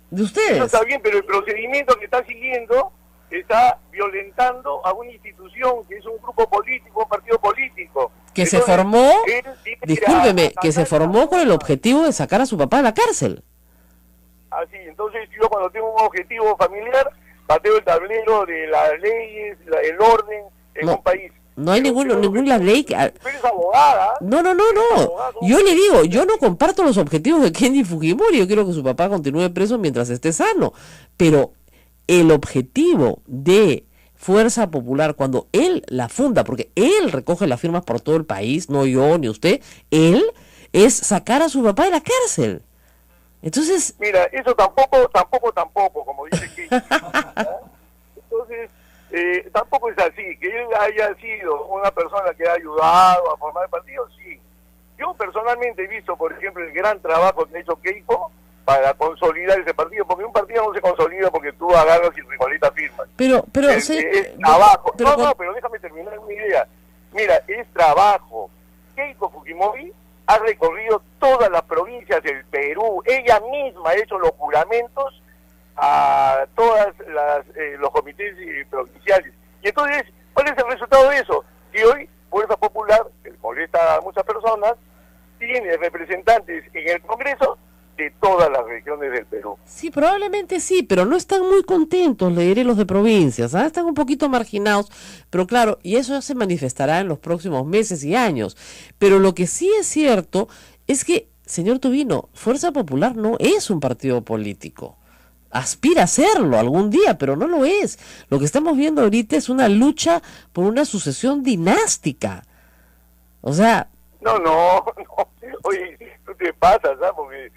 De ustedes. Eso está bien, pero el procedimiento que está siguiendo está violentando a una institución que es un grupo político, un partido político. Que se formó, discúlpeme, que se formó con el objetivo de sacar a su papá de la cárcel. así. Entonces yo cuando tengo un objetivo familiar, pateo el tablero de las leyes, el orden en un país. No hay ninguna ley que... Tú eres abogada. No. Abogado. Yo le digo, yo no comparto los objetivos de Kenji Fujimori. Yo quiero que su papá continúe preso mientras esté sano. Pero el objetivo de Fuerza Popular, cuando él la funda, porque él recoge las firmas por todo el país, no yo ni usted, él es sacar a su papá de la cárcel. Entonces... Mira, eso tampoco, como dice Kenji. Entonces... tampoco es así, que él haya sido una persona que ha ayudado a formar el partido, sí. Yo personalmente he visto, por ejemplo, el gran trabajo que ha hecho Keiko para consolidar ese partido, porque un partido no se consolida porque tú agarras y recolectas firmas. Pero es trabajo. Pero déjame terminar mi idea. Mira, es trabajo. Keiko Fujimori ha recorrido todas las provincias del Perú, ella misma ha hecho los juramentos a todas los comités provinciales. Y entonces, ¿cuál es el resultado de eso? Que hoy Fuerza Popular, que molesta a muchas personas, tiene representantes en el Congreso de todas las regiones del Perú. Sí, probablemente sí, pero no están muy contentos, le diré, los de provincias, ¿ah? Están un poquito marginados, pero claro, y eso ya se manifestará en los próximos meses y años. Pero lo que sí es cierto es que, señor Tubino, Fuerza Popular no es un partido político. Aspira a serlo algún día, pero no lo es. Lo que estamos viendo ahorita es una lucha por una sucesión dinástica. O sea... No. Oye, tú te pasas, ¿sabes? Porque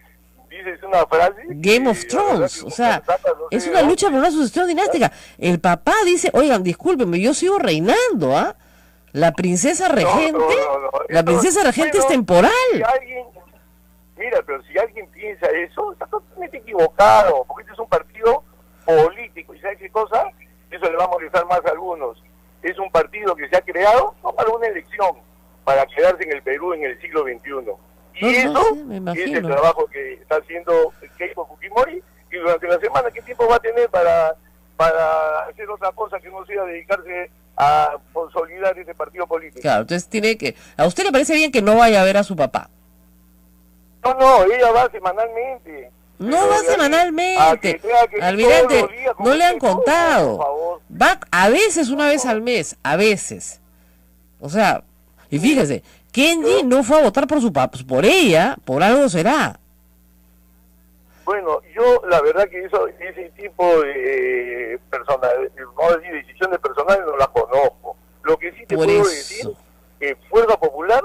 dices una frase... Game of Thrones, o sea, es una lucha por una sucesión dinástica. El papá dice, oigan, discúlpenme, yo sigo reinando, ¿ah? La princesa regente, la princesa regente es temporal. Mira, pero si alguien piensa eso, está totalmente equivocado, porque este es un partido político, y ¿sabes qué cosa? Eso le va a molestar más a algunos. Es un partido que se ha creado no para una elección, para quedarse en el Perú en el siglo XXI. Y eso es el trabajo que está haciendo Keiko Fujimori, y durante la semana, ¿qué tiempo va a tener para hacer otra cosa que no sea dedicarse a consolidar ese partido político? Claro, entonces tiene que... ¿A usted le parece bien que no vaya a ver a su papá? No, ella va semanalmente. No va semanalmente. Almirante, no le han contado. Va a veces, una vez al mes, a veces. O sea, y fíjese, Kenji no fue a votar por su papá, por ella, por algo será. Bueno, yo la verdad que ese tipo de vamos a decir, decisiones personales no las conozco. Lo que sí te puedo decir que Fuerza Popular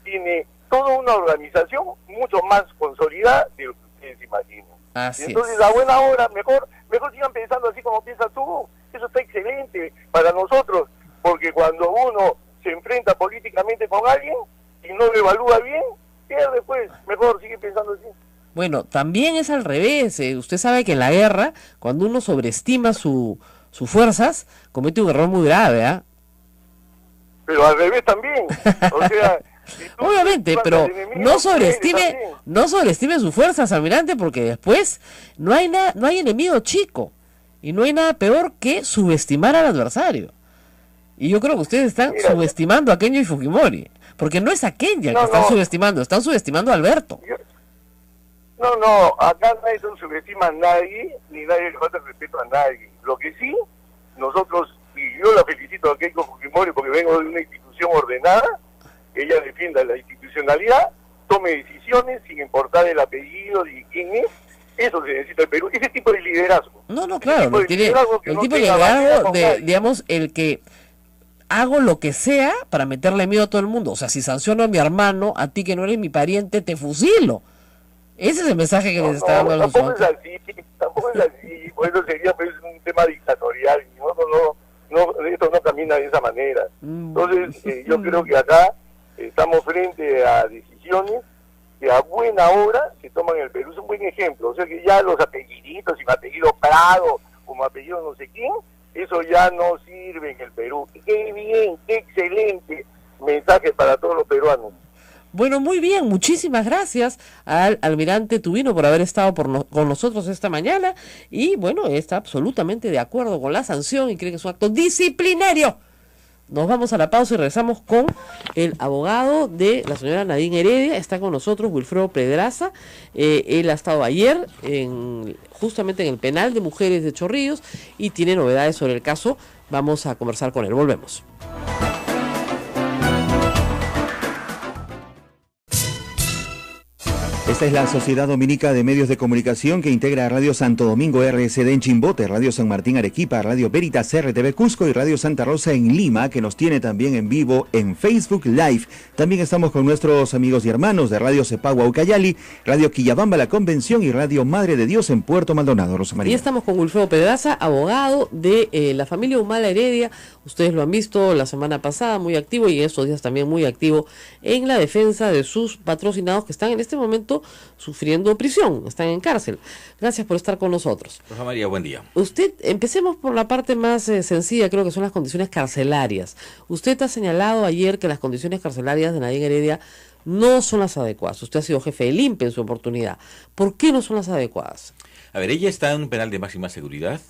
tiene toda una organización mucho más consolidada de lo que ustedes imaginan. Entonces, a buena hora, mejor sigan pensando así como piensas tú. Eso está excelente para nosotros, porque cuando uno se enfrenta políticamente con alguien y no lo evalúa bien, pierde pues. Mejor sigue pensando así. Bueno, también es al revés. Usted sabe que en la guerra, cuando uno sobreestima sus fuerzas, comete un error muy grave, ¿ah? Pero al revés también. O sea... Obviamente, pero no sobreestime sus fuerzas, almirante, porque después no hay enemigo chico y no hay nada peor que subestimar al adversario. Y yo creo que ustedes están subestimando a Kenji Fujimori, porque no es a Kenji al que están subestimando, están subestimando a Alberto. Acá nadie subestima a nadie, ni nadie le falta respeto a nadie. Lo que sí, nosotros, y yo la felicito a Keiko Fujimori porque vengo de una institución ordenada, ella defienda la institucionalidad, tome decisiones sin importar el apellido de quién es. Eso se necesita en el Perú, ese tipo de liderazgo. Claro, el tipo de liderazgo de, digamos, el que hago lo que sea para meterle miedo a todo el mundo. O sea, si sanciono a mi hermano, a ti que no eres mi pariente, te fusilo. Ese es el mensaje que les está dando a los tampoco es así, por eso sería pues, un tema dictatorial, esto no camina de esa manera. Entonces, yo creo que acá estamos frente a decisiones que a buena hora se toman en el Perú. Es un buen ejemplo. O sea que ya los apelliditos, y mi apellido Prado, como apellido no sé quién, eso ya no sirve en el Perú. Qué bien, qué excelente mensaje para todos los peruanos. Bueno, muy bien, muchísimas gracias al almirante Tubino por haber estado con nosotros esta mañana, y bueno, está absolutamente de acuerdo con la sanción y cree que es un acto disciplinario Nos vamos a la pausa y regresamos con el abogado de la señora Nadine Heredia. Está con nosotros Wilfredo Pedraza. Él ha estado ayer justamente en el penal de mujeres de Chorrillos y tiene novedades sobre el caso. Vamos a conversar con él. Volvemos. Esta es la Sociedad Dominica de Medios de Comunicación que integra a Radio Santo Domingo RSD en Chimbote, Radio San Martín Arequipa, Radio Veritas RTV Cusco y Radio Santa Rosa en Lima, que nos tiene también en vivo en Facebook Live. También estamos con nuestros amigos y hermanos de Radio Cepagua Ucayali, Radio Quillabamba La Convención y Radio Madre de Dios en Puerto Maldonado. Rosa María. Y estamos con Wilfredo Pedraza, abogado de la familia Humala Heredia. Ustedes lo han visto la semana pasada, muy activo, y en estos días también muy activo en la defensa de sus patrocinados que están en este momento sufriendo prisión, están en cárcel. Gracias por estar con nosotros. Rosa María, buen día. Empecemos por la parte más sencilla, creo que son las condiciones carcelarias. Usted ha señalado ayer que las condiciones carcelarias de Nadine Heredia no son las adecuadas. Usted ha sido jefe del INPE en su oportunidad. ¿Por qué no son las adecuadas? A ver, ella está en un penal de máxima seguridad.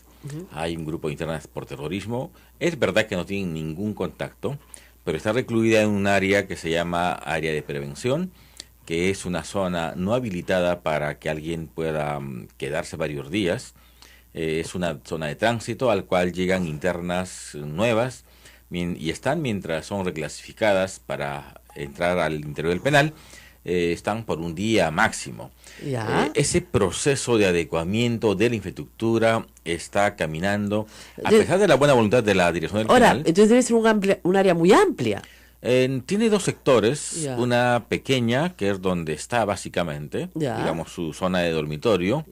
Hay un grupo de internas por terrorismo. Es verdad que no tienen ningún contacto, pero está recluida en un área que se llama área de prevención, que es una zona no habilitada para que alguien pueda quedarse varios días. Es una zona de tránsito al cual llegan internas nuevas y están, mientras son reclasificadas para entrar al interior del penal, están por un día máximo. Ese proceso de adecuamiento de la infraestructura está caminando, a pesar de la buena voluntad de la dirección del penal. Entonces debe ser un área muy amplia. Tiene dos sectores, una pequeña, que es donde está básicamente, digamos, su zona de dormitorio,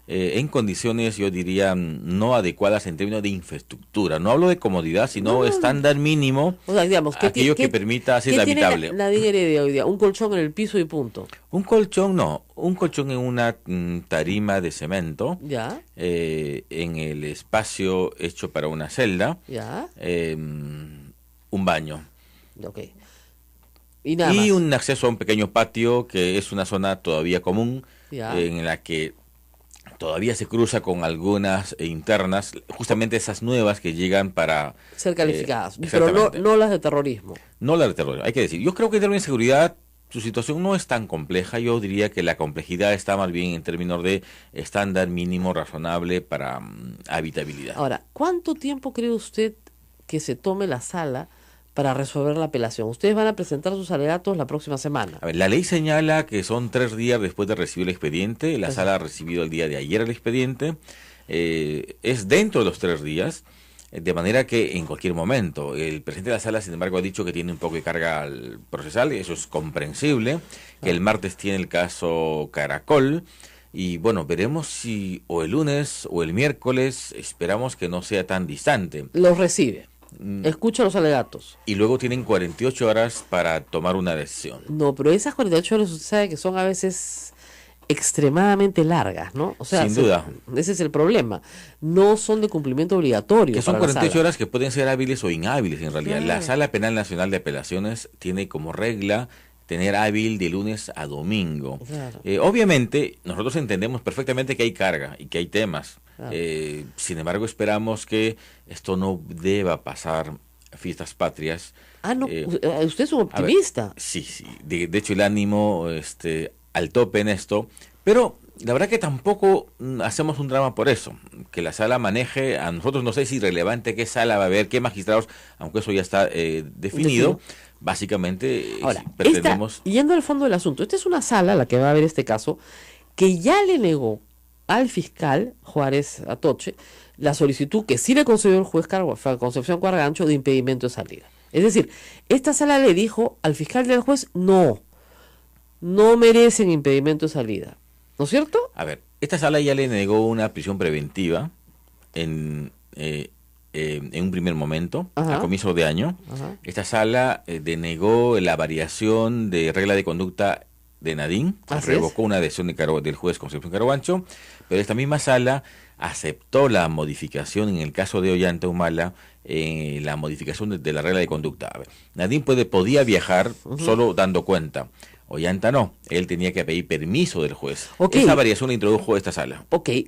en condiciones, yo diría, no adecuadas en términos de infraestructura. No hablo de comodidad, sino estándar mínimo, o sea, digamos, aquello que permita ser habitable. ¿Qué tiene Nadine Heredia hoy día? Un colchón en el piso y punto. Un colchón no, un colchón en una tarima de cemento, en el espacio hecho para una celda, un baño. Okay. Y un acceso a un pequeño patio que es una zona todavía común, en la que todavía se cruza con algunas internas, justamente esas nuevas que llegan para ser calificadas, pero no las de terrorismo. No las de terrorismo, hay que decir. Yo creo que en términos de seguridad su situación no es tan compleja. Yo diría que la complejidad está más bien en términos de estándar mínimo razonable para habitabilidad. Ahora, ¿cuánto tiempo cree usted que se tome la sala para resolver la apelación? Ustedes van a presentar sus alegatos la próxima semana. A ver, la ley señala que son 3 días después de recibir el expediente. La sala ha recibido el día de ayer el expediente. Es dentro de los 3 días, de manera que en cualquier momento. El presidente de la sala, sin embargo, ha dicho que tiene un poco de carga procesal, y eso es comprensible, que el martes tiene el caso Caracol. Y bueno, veremos si o el lunes o el miércoles, esperamos que no sea tan distante. Los recibe. Escucha los alegatos. Y luego tienen 48 horas para tomar una decisión. No, pero esas 48 horas usted sabe que son a veces extremadamente largas, ¿no? O sea, sin duda. Ese es el problema. No son de cumplimiento obligatorio. Que son 48 horas que pueden ser hábiles o inhábiles en realidad. La Sala Penal Nacional de Apelaciones tiene como regla tener hábil de lunes a domingo. Obviamente, nosotros entendemos perfectamente que hay carga y que hay temas. Sin embargo, esperamos que esto no deba pasar fiestas patrias. No, usted es un optimista. Ver, sí. De hecho, el ánimo al tope en esto, pero la verdad que tampoco hacemos un drama por eso. Que la sala maneje, a nosotros no sé si irrelevante qué sala va a haber, qué magistrados, aunque eso ya está definido. Básicamente, ahora, pretendemos... Yendo al fondo del asunto, esta es una sala, la que va a ver este caso, que ya le negó al fiscal Juárez Atoche la solicitud que sí le concedió el juez Concepción Cuargancho de impedimento de salida. Es decir, esta sala le dijo al fiscal y al juez, no merecen impedimento de salida. ¿No es cierto? A ver, esta sala ya le negó una prisión preventiva en un primer momento, a comienzo de año. Esta sala denegó la variación de regla de conducta de Nadine, revocó una decisión del juez Concepción Carabancho, pero esta misma sala aceptó la modificación en el caso de Ollanta Humala, la modificación de la regla de conducta. A ver, Nadine podía viajar solo dando cuenta. Ollanta no, él tenía que pedir permiso del juez. Esa variación la introdujo esta sala.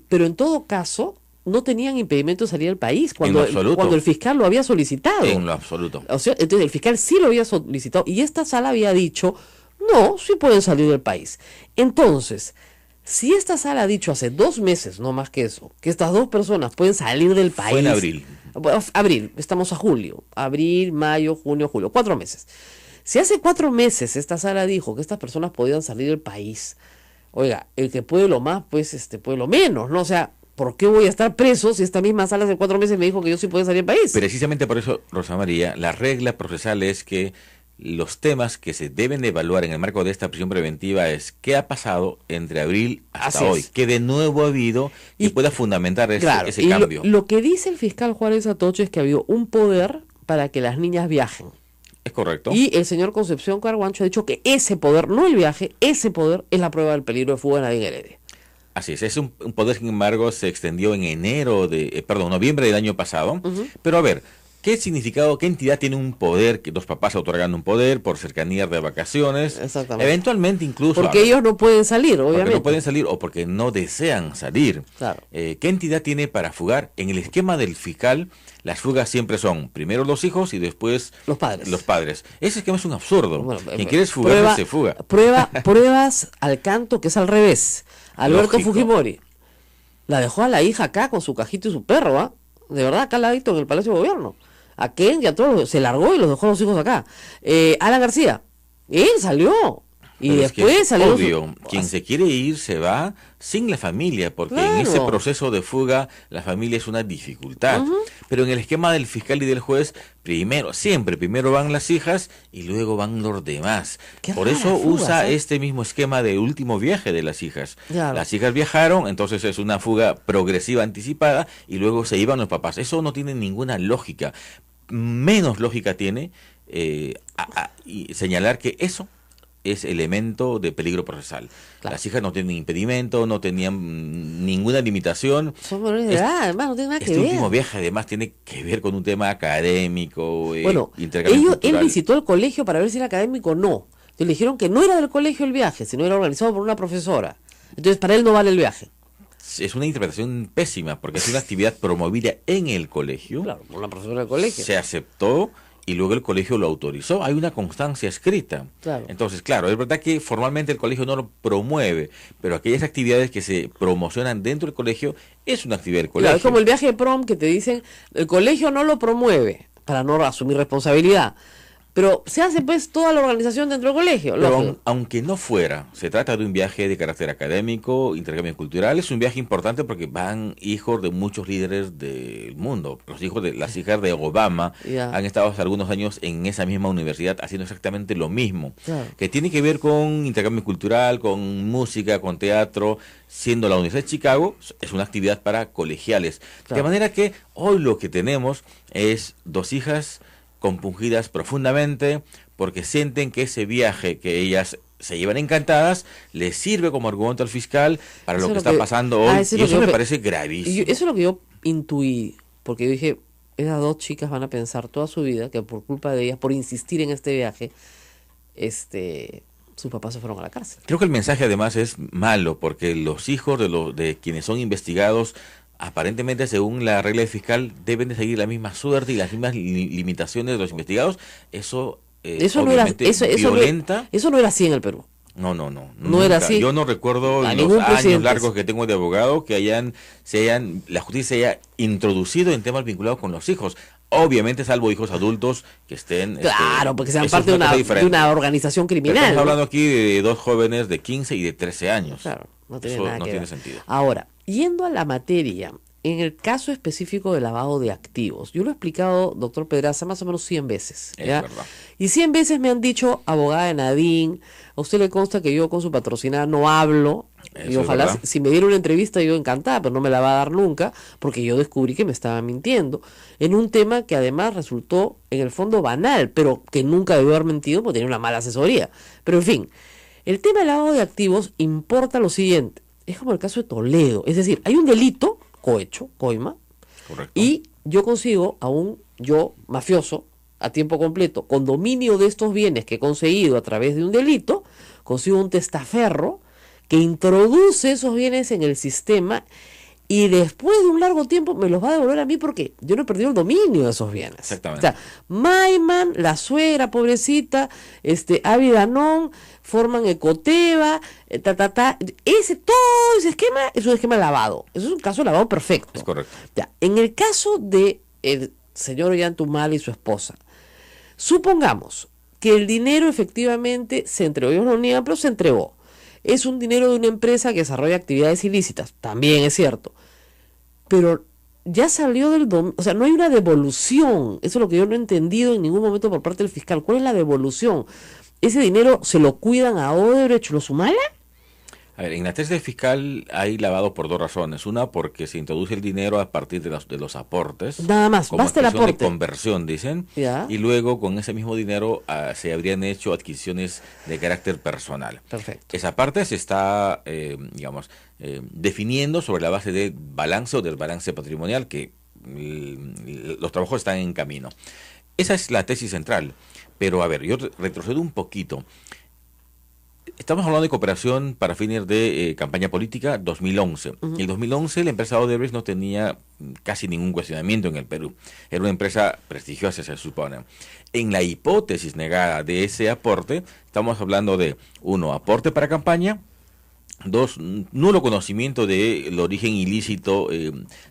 Pero en todo caso, no tenían impedimento de salir del país En lo absoluto. cuando el fiscal lo había solicitado. En lo absoluto. O sea, entonces el fiscal sí lo había solicitado y esta sala había dicho, no, sí pueden salir del país. Entonces, si esta sala ha dicho hace 2 meses, no más que eso, que estas 2 personas pueden salir del país. Fue en abril. Abril, estamos a julio. Abril, mayo, junio, julio. 4 meses. Si hace 4 meses esta sala dijo que estas personas podían salir del país, oiga, el que puede lo más, pues puede lo menos, ¿no? O sea, ¿por qué voy a estar preso si esta misma sala hace 4 meses me dijo que yo sí podía salir del país? Precisamente por eso, Rosa María, la regla procesal es que los temas que se deben de evaluar en el marco de esta prisión preventiva es qué ha pasado entre abril hasta Así hoy, es. qué de nuevo ha habido y pueda fundamentar ese y cambio. lo que dice el fiscal Juárez Atoche es que había un poder para que las niñas viajen. Es correcto. Y el señor Concepción Carguancho ha dicho que ese poder, no el viaje, ese poder es la prueba del peligro de fuga de Nadine Heredia. Así es un poder, sin embargo, se extendió en noviembre del año pasado. Pero a ver, ¿qué significado, qué entidad tiene un poder, que los papás otorgan un poder por cercanía de vacaciones? Exactamente. Eventualmente incluso... Porque ellos no pueden salir, obviamente. Porque no pueden salir o porque no desean salir. Claro. ¿Qué entidad tiene para fugar? En el esquema del fiscal, las fugas siempre son primero los hijos y después Los padres. Los padres. Ese esquema es un absurdo. Bueno, Quien quiere fugar se fuga. Pruebas al canto que es al revés. Alberto Lógico. Fujimori la dejó a la hija acá con su cajito y su perro, ¿ah? De verdad, acá al ladito en el Palacio de Gobierno. A Ken y a todos, se largó y los dejó a los hijos acá. Alan García, él salió. Y Pero es que después es salió. obvio, quien se quiere ir se va sin la familia, porque en ese Claro. proceso de fuga la familia es una dificultad. Pero en el esquema del fiscal y del juez, siempre primero van las hijas y luego van los demás. Qué Por rara eso fuga, usa ¿sabes? este mismo esquema de último viaje de las hijas. Claro. Las hijas viajaron, entonces es una fuga progresiva anticipada y luego se iban los papás. Eso no tiene ninguna lógica. Menos lógica tiene y señalar que eso es elemento de peligro procesal. Claro. Las hijas no tienen impedimento, no tenían ninguna limitación. Son menores de edad, además, no tiene nada que Este ver. último viaje además tiene que ver con un tema académico, Bueno, intercambio él cultural. visitó el colegio para ver si era académico o no. Entonces le dijeron que no era del colegio el viaje, sino era organizado por una profesora. Entonces para él no vale el viaje. Es una interpretación pésima, porque es una actividad promovida en el colegio, Claro, por una profesora del colegio. se aceptó y luego el colegio lo autorizó. Hay una constancia escrita. Claro. Entonces, claro, es verdad que formalmente el colegio no lo promueve, pero aquellas actividades que se promocionan dentro del colegio es una actividad del colegio. Claro, es como el viaje de prom que te dicen, el colegio no lo promueve para no asumir responsabilidad. Pero se hace pues toda la organización dentro del colegio. Pero lógico. aunque no fuera, se trata de un viaje de carácter académico, intercambio cultural, es un viaje importante porque van hijos de muchos líderes del mundo. Los hijos de las hijas de Obama Ya. han estado hace algunos años en esa misma universidad haciendo exactamente lo mismo, Claro. que tiene que ver con intercambio cultural, con música, con teatro, siendo la Universidad de Chicago, es una actividad para colegiales. Claro. De manera que hoy lo que tenemos es 2 hijas compungidas profundamente porque sienten que ese viaje que ellas se llevan encantadas les sirve como argumento al fiscal para Eso lo que es está pasando hoy, eso es y lo eso que me yo parece Y gravísimo. eso es lo que yo intuí, porque yo dije, esas 2 chicas van a pensar toda su vida que por culpa de ellas, por insistir en este viaje, sus papás se fueron a la cárcel. Creo que el mensaje además es malo porque los hijos de quienes son investigados aparentemente, según la regla del fiscal, deben de seguir la misma suerte y las mismas limitaciones de los investigados. Eso Eso no era, obviamente violenta. eso no era así en el Perú. No, No era nunca. así. Yo no recuerdo A en ningún los años presidente. largos que tengo de abogado que la justicia haya introducido en temas vinculados con los hijos. Obviamente, salvo hijos adultos que estén... Claro, porque sean eso parte es de cosa diferente. una organización Pero criminal. estamos ¿no? hablando aquí de 2 jóvenes de 15 y de 13 años. Claro, no tiene Eso nada no que tiene ver. sentido. Ahora, yendo a la materia, en el caso específico de lavado de activos, yo lo he explicado, doctor Pedraza, más o menos 100 veces. Es ¿ya? verdad. Y 100 veces me han dicho, abogada de Nadine, a usted le consta que yo con su patrocinada no hablo, y Eso es ojalá verdad. si me diera una entrevista yo encantada, pero no me la va a dar nunca, porque yo descubrí que me estaba mintiendo, en un tema que además resultó en el fondo banal, pero que nunca debió haber mentido porque tenía una mala asesoría. Pero en fin, el tema del lavado de activos importa lo siguiente, es como el caso de Toledo, es decir, hay un delito, cohecho, coima, Correcto. y yo consigo a yo mafioso a tiempo completo, con dominio de estos bienes que he conseguido a través de un delito, consigo un testaferro que introduce esos bienes en el sistema y después de un largo tiempo me los va a devolver a mí porque yo no he perdido el dominio de esos bienes. Exactamente. O sea, Maiman, la suegra, pobrecita, Avi Danón, forman Ecoteva, todo ese esquema es un esquema lavado. Eso es un caso de lavado perfecto. Es correcto. Ya, en el caso de el señor Ollantumal y su esposa, supongamos que el dinero efectivamente se entregó, ellos no niegan, pero se entregó. Es un dinero de una empresa que desarrolla actividades ilícitas, también es cierto. Pero ya salió del dominio, o sea, no hay una devolución. Eso es lo que yo no he entendido en ningún momento por parte del fiscal. ¿Cuál es la devolución? ¿Ese dinero se lo cuidan a Odebrecht, lo Sumala? A ver, en la tesis fiscal hay lavado por dos razones. Una, porque se introduce el dinero a partir de los aportes. Nada más, como basta el expresión aporte. de conversión, dicen. Ya. Y luego, con ese mismo dinero, se habrían hecho adquisiciones de carácter personal. Perfecto. Esa parte se está, definiendo sobre la base del balance o desbalance patrimonial, que los trabajos están en camino. Esa es la tesis central. Pero, a ver, yo retrocedo un poquito. Estamos hablando de cooperación para fines de campaña política 2011. En el 2011 la empresa Odebrecht no tenía casi ningún cuestionamiento en el Perú. Era una empresa prestigiosa, se supone. En la hipótesis negada de ese aporte, estamos hablando de, 1, aporte para campaña, 2, nulo conocimiento del origen ilícito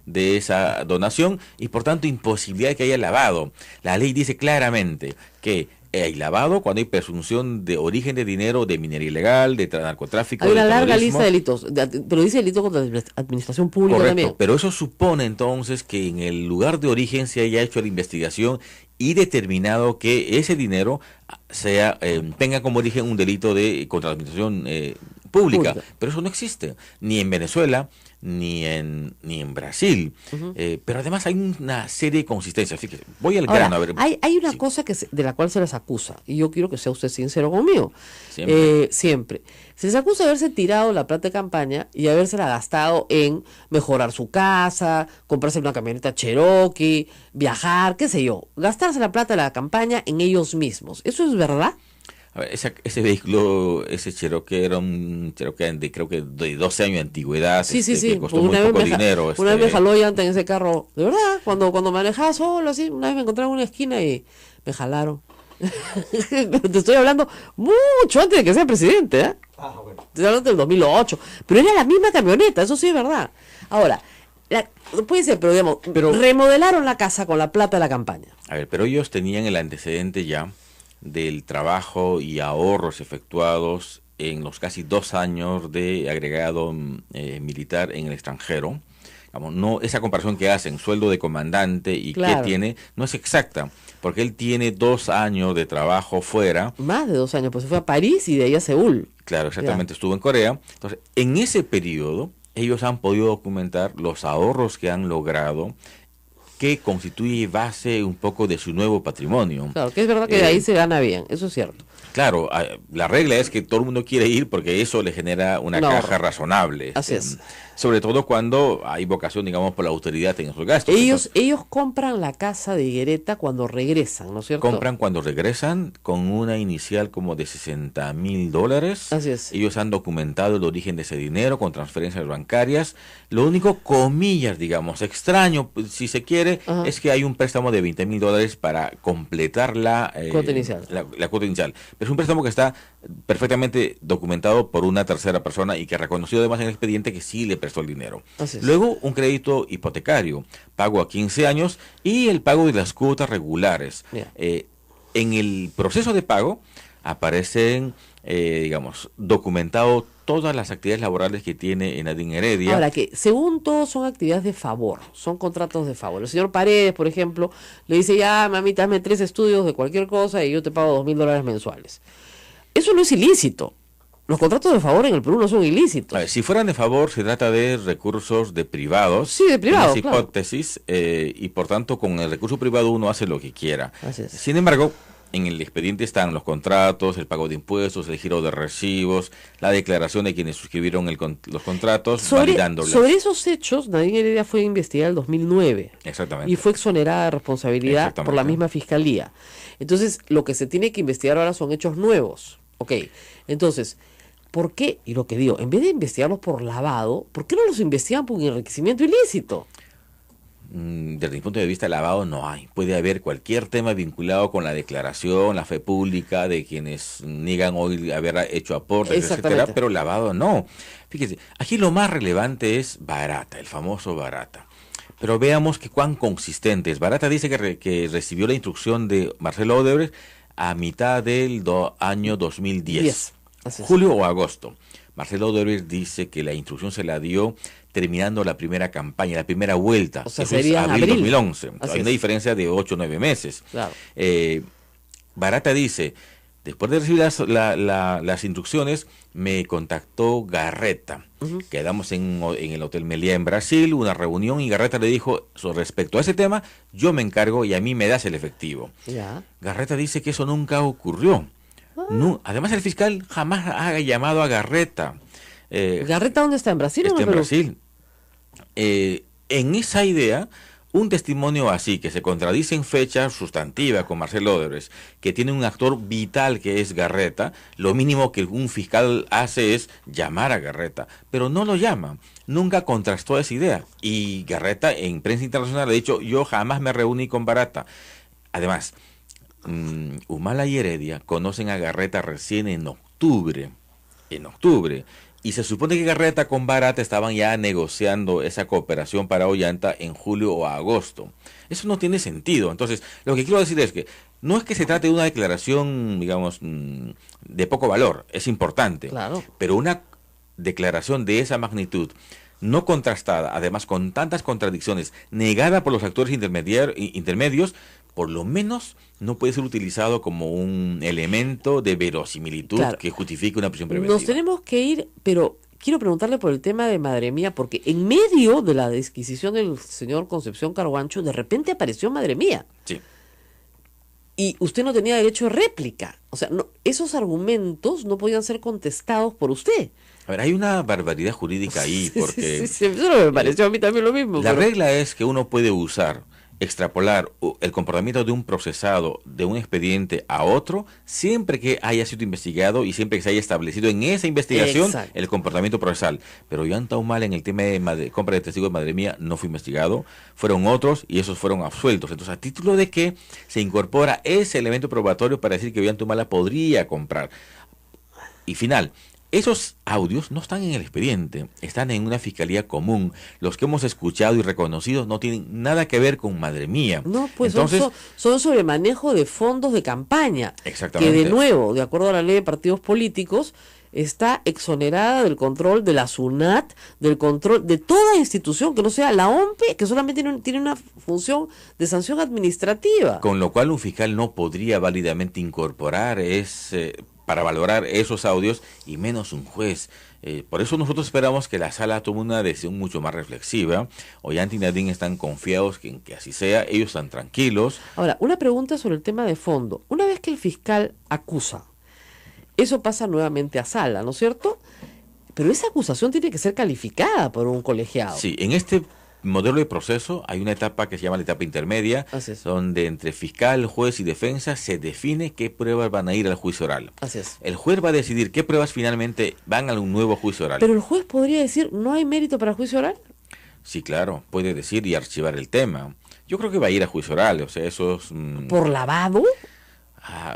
de esa donación y por tanto imposibilidad de que haya lavado. La ley dice claramente que hay lavado cuando hay presunción de origen de dinero, de minería ilegal, de narcotráfico. Hay una de larga terrorismo. lista de delitos, pero dice delito contra la administración pública. Correcto, también. pero eso supone entonces que en el lugar de origen se haya hecho la investigación y determinado que ese dinero tenga como origen un delito contra la administración pública. Pero eso no existe, ni en Venezuela, ni en Brasil. Pero además hay una serie de consistencias. Fíjese, voy al grano. A ver. Hay una Sí. cosa de la cual se les acusa, y yo quiero que sea usted sincero conmigo. Siempre. Siempre. Se les acusa de haberse tirado la plata de campaña y habérsela gastado en mejorar su casa, comprarse una camioneta Cherokee, viajar, qué sé yo. Gastarse la plata de la campaña en ellos mismos. ¿Eso es verdad? A ver, ese vehículo, ese Cherokee era un Cherokee creo que de 12 años de antigüedad, Sí. que costó muy poco dinero. Una vez me jaló llanta en ese carro, de verdad, cuando manejaba solo, así, una vez me encontré en una esquina y me jalaron. Pero te estoy hablando mucho antes de que sea presidente, ¿eh? Estoy hablando del 2008, pero era la misma camioneta, eso sí es verdad. Ahora, puede ser, pero digamos, remodelaron la casa con la plata de la campaña. A ver, pero ellos tenían el antecedente ya del trabajo y ahorros efectuados en los casi 2 años de agregado militar en el extranjero. Digamos, no, esa comparación que hacen, sueldo de comandante y Claro. qué tiene, no es exacta, porque él tiene 2 años de trabajo fuera. Más de 2 años, pues se fue a París y de ahí a Seúl. Claro, exactamente, estuvo en Corea. Entonces, en ese periodo, ellos han podido documentar los ahorros que han logrado, que constituye base un poco de su nuevo patrimonio. Claro, que es verdad que de ahí se gana bien, eso es cierto. Claro, la regla es que todo el mundo quiere ir porque eso le genera una Un ahorro. caja razonable. Así es. Sobre todo cuando hay vocación, digamos, por la autoridad en esos gastos. Ellos Entonces, compran la casa de Higuereta cuando regresan, ¿no es cierto? compran cuando regresan con una inicial como de $60,000. Así es. Ellos han documentado el origen de ese dinero con transferencias bancarias. Lo único, comillas, digamos, extraño, si se quiere, Ajá. es que hay un préstamo de $20,000 para completar la Cuota inicial. La cuota inicial. Pero es un préstamo que está perfectamente documentado por una tercera persona y que ha reconocido además en el expediente que sí le prestó el dinero. Así es. Luego, un crédito hipotecario, pago a 15 años y el pago de las cuotas regulares. Ya. En el proceso de pago aparecen, digamos, documentado todas las actividades laborales que tiene Nadine Heredia. Ahora que, según todos, son actividades de favor, son contratos de favor. El señor Paredes, por ejemplo, le dice, ya, mamita, hazme 3 estudios de cualquier cosa y yo te pago $2,000 mensuales. Eso no es ilícito. Los contratos de favor en el Perú no son ilícitos. A ver, si fueran de favor, se trata de recursos de privados. Sí, de privados, en esa claro. hipótesis, y por tanto, con el recurso privado uno hace lo que quiera. Así es. Sin embargo, en el expediente están los contratos, el pago de impuestos, el giro de recibos, la declaración de quienes suscribieron los contratos, validándolos. Sobre esos hechos, Nadine Heredia fue investigada en el 2009 Exactamente. y fue exonerada de responsabilidad Exactamente. por la misma fiscalía. Entonces, lo que se tiene que investigar ahora son hechos nuevos. Ok, entonces, ¿por qué? Y lo que digo, en vez de investigarlos por lavado, ¿por qué no los investigan por enriquecimiento ilícito? Desde mi punto de vista, lavado no hay. Puede haber cualquier tema vinculado con la declaración, la fe pública de quienes niegan hoy haber hecho aportes, etcétera, pero lavado no. Fíjese, aquí lo más relevante es Barata, el famoso Barata. Pero veamos que cuán consistente es. Barata dice que recibió la instrucción de Marcelo Odebrecht a mitad del año 2010, julio o agosto. Marcelo Odebrecht dice que la instrucción se la dio terminando la primera campaña, la primera vuelta. O sea, eso sería es abril 2011. Así Hay una diferencia de 8 o 9 meses. Claro. Barata dice, después de recibir las instrucciones, me contactó Garreta. Quedamos en el Hotel Meliá en Brasil, una reunión, y Garreta le dijo, respecto a ese tema, yo me encargo y a mí me das el efectivo. Ya. Garreta dice que eso nunca ocurrió. No, además, el fiscal jamás ha llamado a Garreta. ¿Garreta dónde está? ¿En Brasil o en Está en Perú? Brasil. En esa idea, un testimonio así, que se contradice en fecha sustantiva con Marcelo Odebrecht, que tiene un actor vital que es Garreta, lo mínimo que un fiscal hace es llamar a Garreta, pero no lo llama, nunca contrastó esa idea. Y Garreta en prensa internacional ha dicho, yo jamás me reuní con Barata. Además, Humala y Heredia conocen a Garreta recién en octubre, y se supone que Garreta con Barata estaban ya negociando esa cooperación para Ollanta en julio o agosto. Eso no tiene sentido. Entonces, lo que quiero decir es que no es que se trate de una declaración, digamos, de poco valor, es importante, Claro. pero una declaración de esa magnitud, no contrastada, además con tantas contradicciones, negada por los actores intermedios, por lo menos no puede ser utilizado como un elemento de verosimilitud que justifique una prisión preventiva. Nos tenemos que ir, pero quiero preguntarle por el tema de Madre Mía, porque en medio de la disquisición del señor Concepción Carhuancho, de repente apareció Madre Mía. Sí. Y usted no tenía derecho de réplica. O sea, esos argumentos no podían ser contestados por usted. A ver, hay una barbaridad jurídica ahí, porque... Sí, eso me pareció a mí también lo mismo. La regla es que uno puede extrapolar el comportamiento de un procesado de un expediente a otro siempre que haya sido investigado y siempre que se haya establecido en esa investigación el comportamiento procesal. Pero Ollanta Humala en el tema de compra de testigos de Madre Mía no fue investigado, fueron otros y esos fueron absueltos. Entonces, a título de que se incorpora ese elemento probatorio para decir que Ollanta Humala podría comprar. Y final, esos audios no están en el expediente, están en una fiscalía común. Los que hemos escuchado y reconocido no tienen nada que ver con Madre Mía. No, pues entonces, son sobre manejo de fondos de campaña. Exactamente. Que de nuevo, de acuerdo a la ley de partidos políticos, está exonerada del control de la SUNAT, del control de toda institución que no sea la OMPE, que solamente tiene una función de sanción administrativa. Con lo cual un fiscal no podría válidamente incorporar para valorar esos audios, y menos un juez. Por eso nosotros esperamos que la sala tome una decisión mucho más reflexiva. Ollanta y Nadine están confiados en que así sea, ellos están tranquilos. Ahora, una pregunta sobre el tema de fondo. Una vez que el fiscal acusa, eso pasa nuevamente a sala, ¿no es cierto? Pero esa acusación tiene que ser calificada por un colegiado. Sí, en este modelo de proceso hay una etapa que se llama la etapa intermedia, donde entre fiscal, juez y defensa se define qué pruebas van a ir al juicio oral. Así es. El juez va a decidir qué pruebas finalmente van a un nuevo juicio oral. Pero el juez podría decir, ¿no hay mérito para juicio oral? Sí, claro, puede decir y archivar el tema. Yo creo que va a ir a juicio oral, o sea, eso es... ¿Por lavado?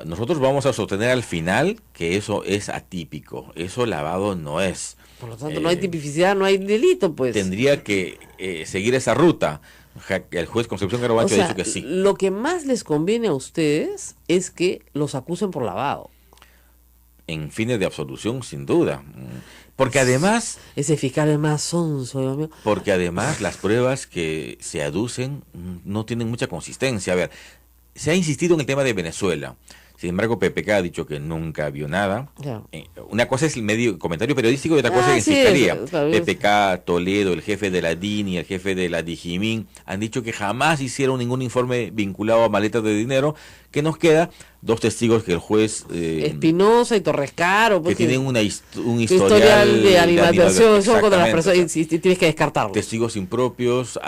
Nosotros vamos a sostener al final que eso es atípico, eso lavado no es. Por lo tanto, no hay tipicidad, no hay delito, pues. Tendría que seguir esa ruta. El juez Concepción Carhuancho ha dicho que sí. Lo que más les conviene a ustedes es que los acusen por lavado. En fines de absolución, sin duda. Porque además... Ese fiscal es más sonso, Dios mío. Porque además las pruebas que se aducen no tienen mucha consistencia. A ver, se ha insistido en el tema de Venezuela. Sin embargo, PPK ha dicho que nunca vio nada. Una cosa es el comentario periodístico y otra cosa es en fiscalía. PPK, Toledo, el jefe de la DINI, el jefe de la Digimin, han dicho que jamás hicieron ningún informe vinculado a maletas de dinero. ¿Qué nos queda? Dos testigos que el juez... Espinosa y Torres Caro. Que tienen un historial de animadversión contra las personas y tienes que descartarlo. Testigos impropios,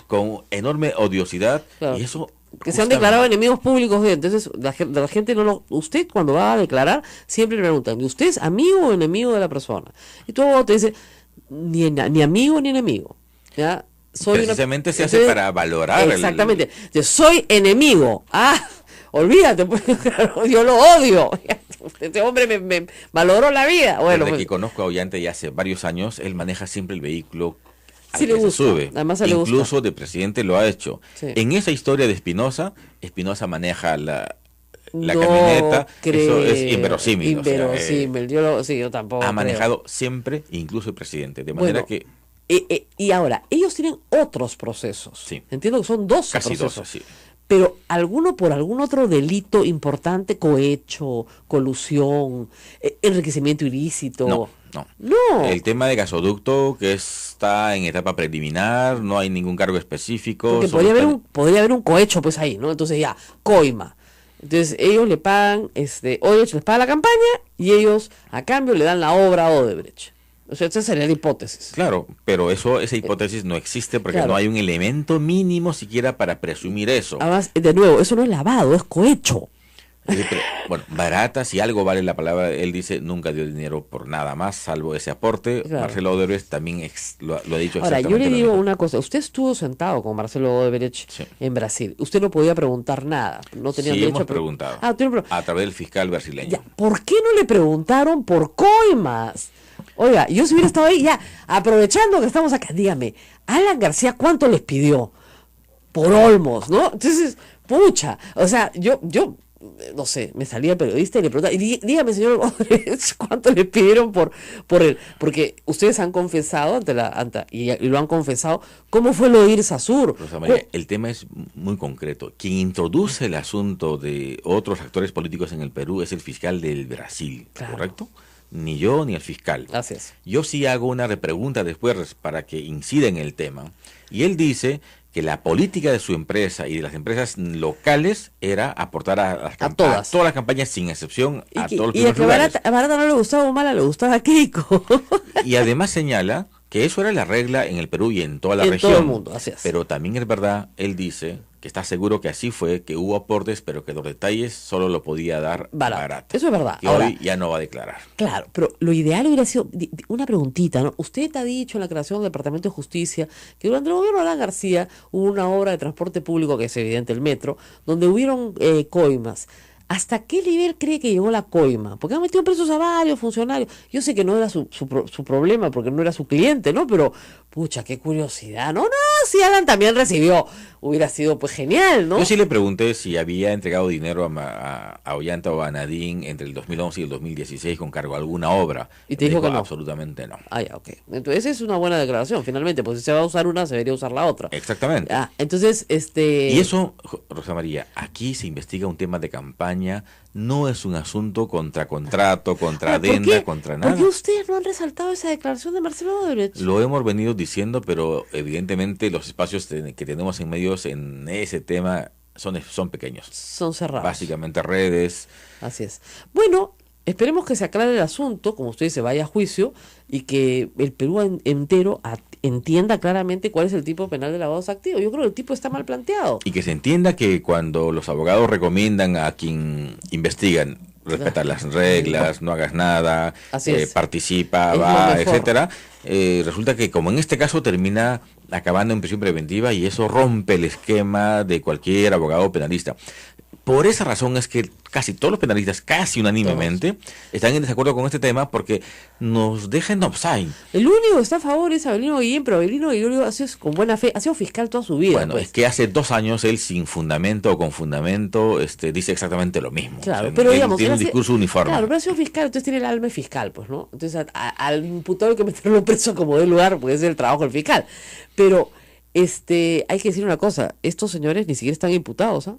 con enorme odiosidad. Y eso que se han declarado enemigos públicos de, entonces la gente no lo, usted cuando va a declarar siempre le preguntan, ¿usted es amigo o enemigo de la persona? Y tu abogado te dice, ni amigo ni enemigo, ¿ya? Precisamente se hace para valorar. Exactamente. Yo soy enemigo. Olvídate, pues, claro, yo lo odio. Este hombre me malogró la vida. Bueno, desde pues, que conozco a Ollanta ya hace varios años, él maneja siempre el vehículo sí le gusta, sube. además le Incluso gusta. de presidente lo ha hecho. Sí. En esa historia de Espinosa maneja la no camioneta. creo, Eso es inverosímil. O sea, inverosímil. yo tampoco ha creo. manejado siempre, incluso el presidente. De manera Bueno, que y ahora, ellos tienen otros procesos. Sí. Entiendo que son dos casi procesos. dos así. Pero alguno por algún otro delito importante, cohecho, colusión, enriquecimiento ilícito. No. El tema de gasoducto que está en etapa preliminar, no hay ningún cargo específico. Porque podría haber un cohecho pues ahí, ¿no? Entonces ya, coima. Entonces ellos le pagan, Odebrecht les paga la campaña y ellos a cambio le dan la obra a Odebrecht. O sea, esa sería la hipótesis. Claro, pero esa hipótesis no existe porque claro. no hay un elemento mínimo siquiera para presumir eso. Además, de nuevo, eso no es lavado, es cohecho. Bueno, barata, si algo vale la palabra, él dice, nunca dio dinero por nada más, salvo ese aporte. Claro. Marcelo Odebrecht también lo ha dicho Ahora, exactamente. yo le lo digo mismo. una cosa, usted estuvo sentado con Marcelo Odebrecht Sí. en Brasil, usted no podía preguntar nada, no tenía Sí, derecho hemos a preguntado. A través del fiscal brasileño. Ya, ¿por qué no le preguntaron por coimas? Oiga, yo si hubiera estado ahí, ya, aprovechando que estamos acá, dígame, Alan García, ¿cuánto les pidió? Por Olmos, ¿no? Entonces, pucha, o sea, yo no sé, me salía periodista y le preguntaba, dígame, señor Odebrecht, ¿cuánto le pidieron por él? Porque ustedes han confesado y lo han confesado, ¿cómo fue lo de Irsa Sur? Rosa María, el tema es muy concreto. Quien introduce el asunto de otros actores políticos en el Perú es el fiscal del Brasil, Claro. ¿correcto? Ni yo ni el fiscal. Así es. Yo sí hago una repregunta después para que incida en el tema. Y él dice que la política de su empresa y de las empresas locales era aportar a todas las campañas sin excepción a todos los y a que lugares. a Barata no le gustaba Humala, le gustaba Keiko. Y además señala que eso era la regla en el Perú y en toda la En región. todo el mundo, así es. Pero también es verdad, él dice que está seguro que así fue, que hubo aportes, pero que los detalles solo lo podía dar Barata. Eso es verdad. Y Ahora, hoy ya no va a declarar. claro, pero lo ideal hubiera sido una preguntita, ¿no? Usted ha dicho en la creación del Departamento de Justicia que durante el gobierno de Alan García hubo una obra de transporte público, que es evidente el metro, donde hubieron coimas. ¿Hasta qué nivel cree que llegó la coima? Porque han metido presos a varios funcionarios. Yo sé que no era su problema, porque no era su cliente, ¿no? Pero, pucha, qué curiosidad. No, si Alan también recibió, hubiera sido pues genial, ¿no? Yo sí le pregunté si había entregado dinero a Ollanta o a Nadine entre el 2011 y el 2016 con cargo a alguna obra. Y te dijo que no. Absolutamente no. Ah, ya, ok. Entonces es una buena declaración, finalmente, pues si se va a usar una, se debería usar la otra. Exactamente. Entonces, Y eso, Rosa María, aquí se investiga un tema de campaña, no es un asunto contra contrato, contra adenda, contra nada. ¿Por qué ustedes no han resaltado esa declaración de Marcelo Odebrecht? Lo hemos venido diciendo, pero evidentemente los espacios que tenemos en medios en ese tema son pequeños. Son cerrados. Básicamente redes. Así es. Bueno, esperemos que se aclare el asunto, como usted dice, vaya a juicio y que el Perú entero entienda claramente cuál es el tipo penal de lavados activos. Yo creo que el tipo está mal planteado. Y que se entienda que cuando los abogados recomiendan a quien investigan respetar las reglas, no hagas nada, participa, es va, etcétera, resulta que como en este caso termina acabando en prisión preventiva y eso rompe el esquema de cualquier abogado penalista. Por esa razón es que casi todos los penalistas, casi unánimemente, están en desacuerdo con este tema porque nos deja en offside. El único que está a favor es Avelino Guillén, pero Avelino Guillén ha sido con buena fe, ha sido fiscal toda su vida. Bueno, pues. es que hace 2 años él sin fundamento o con fundamento dice exactamente lo mismo. Claro, o sea, pero él digamos, tiene un discurso uniforme. Claro, pero ha sido fiscal, entonces tiene el alma de fiscal, pues, ¿no? Entonces al imputado hay que meterlo preso como de lugar, porque es el trabajo del fiscal. Pero hay que decir una cosa, estos señores ni siquiera están imputados, ¿ah?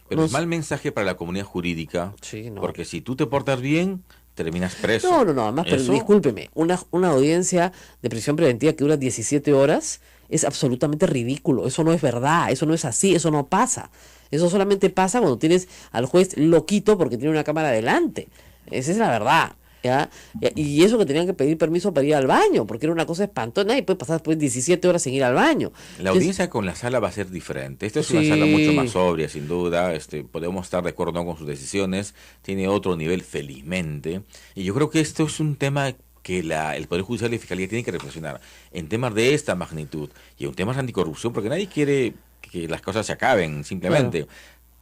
Pero es mal mensaje para la comunidad jurídica, sí, no. Porque si tú te portas bien, terminas preso. No, además, pero discúlpeme, una audiencia de prisión preventiva que dura 17 horas es absolutamente ridículo, eso no es verdad, eso no es así, eso no pasa. Eso solamente pasa cuando tienes al juez loquito porque tiene una cámara delante. Esa es la verdad. ¿ya? Y eso que tenían que pedir permiso para ir al baño, porque era una cosa espantosa, nadie puede pasar después 17 horas sin ir al baño. La audiencia con la sala va a ser diferente. Esta es una sala mucho más sobria, sin duda. Podemos estar de acuerdo o no con sus decisiones. Tiene otro nivel, felizmente. Y yo creo que esto es un tema que el Poder Judicial y la Fiscalía tienen que reflexionar en temas de esta magnitud y en temas de anticorrupción, porque nadie quiere que las cosas se acaben, simplemente. Bueno.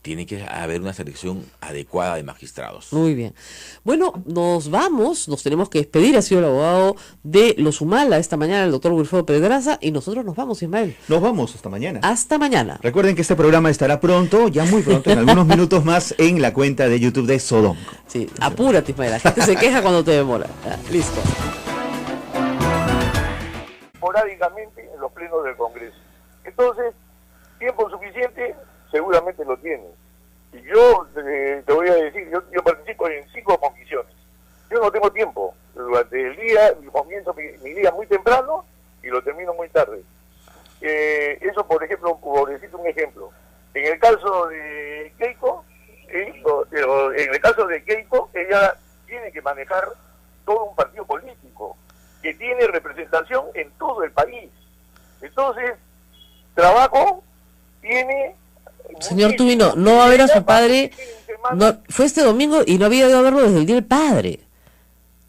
Tiene que haber una selección adecuada de magistrados. Muy bien. Bueno, nos vamos, nos tenemos que despedir. Ha sido el abogado de Los Humala esta mañana, el doctor Wilfredo Pedraza, y nosotros nos vamos, Ismael. Nos vamos, hasta mañana. Hasta mañana. Recuerden que este programa estará pronto, ya muy pronto, en algunos minutos más, en la cuenta de YouTube de Sodomco. Sí, apúrate, Ismael, la gente se queja cuando te demora. Listo. Esporádicamente en los plenos del Congreso. Entonces, tiempo suficiente seguramente lo tiene. Y yo te voy a decir, yo participo en 5 comisiones. Yo no tengo tiempo. Durante el día, comienzo mi día muy temprano y lo termino muy tarde. Eso, por ejemplo, por decirte un ejemplo. En el caso de Keiko, ella tiene que manejar todo un partido político que tiene representación en todo el país. Entonces, trabajo tiene... Señor Tubino, no va a ver a su padre, no, fue este domingo y no había ido a verlo desde el Día del Padre.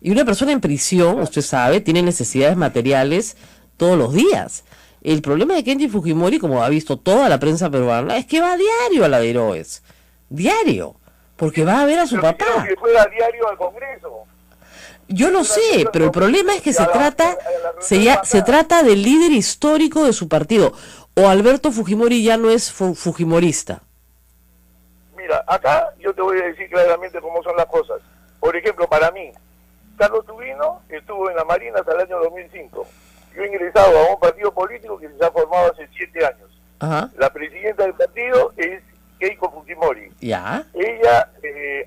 Y una persona en prisión, usted sabe, tiene necesidades materiales todos los días. El problema de Kenji Fujimori, como ha visto toda la prensa peruana, es que va a diario a la de Heroes. Diario. Porque va a ver a su papá. Que fuera diario al Congreso. Yo lo sé, pero el problema es que se trata del líder histórico de su partido. ¿O Alberto Fujimori ya no es fujimorista? Mira, acá yo te voy a decir claramente cómo son las cosas. Por ejemplo, para mí, Carlos Tubino estuvo en la Marina hasta el año 2005. Yo he ingresado a un partido político que se ha formado hace 7 años. Ajá. La presidenta del partido es Keiko Fujimori. ¿Ya? Ella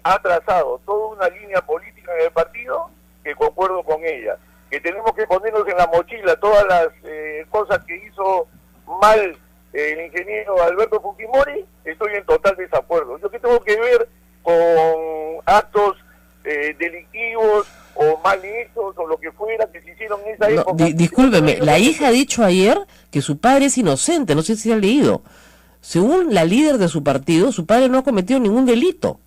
ha trazado toda una línea política en el partido que concuerdo con ella. Que tenemos que ponernos en la mochila todas las cosas que hizo mal el ingeniero Alberto Fujimori, estoy en total desacuerdo. Yo que tengo que ver con actos delictivos o mal hechos o lo que fuera que se hicieron en esa época. Discúlpeme, la hija ha dicho ayer que su padre es inocente, no sé si ha leído. Según la líder de su partido, su padre no ha cometido ningún delito.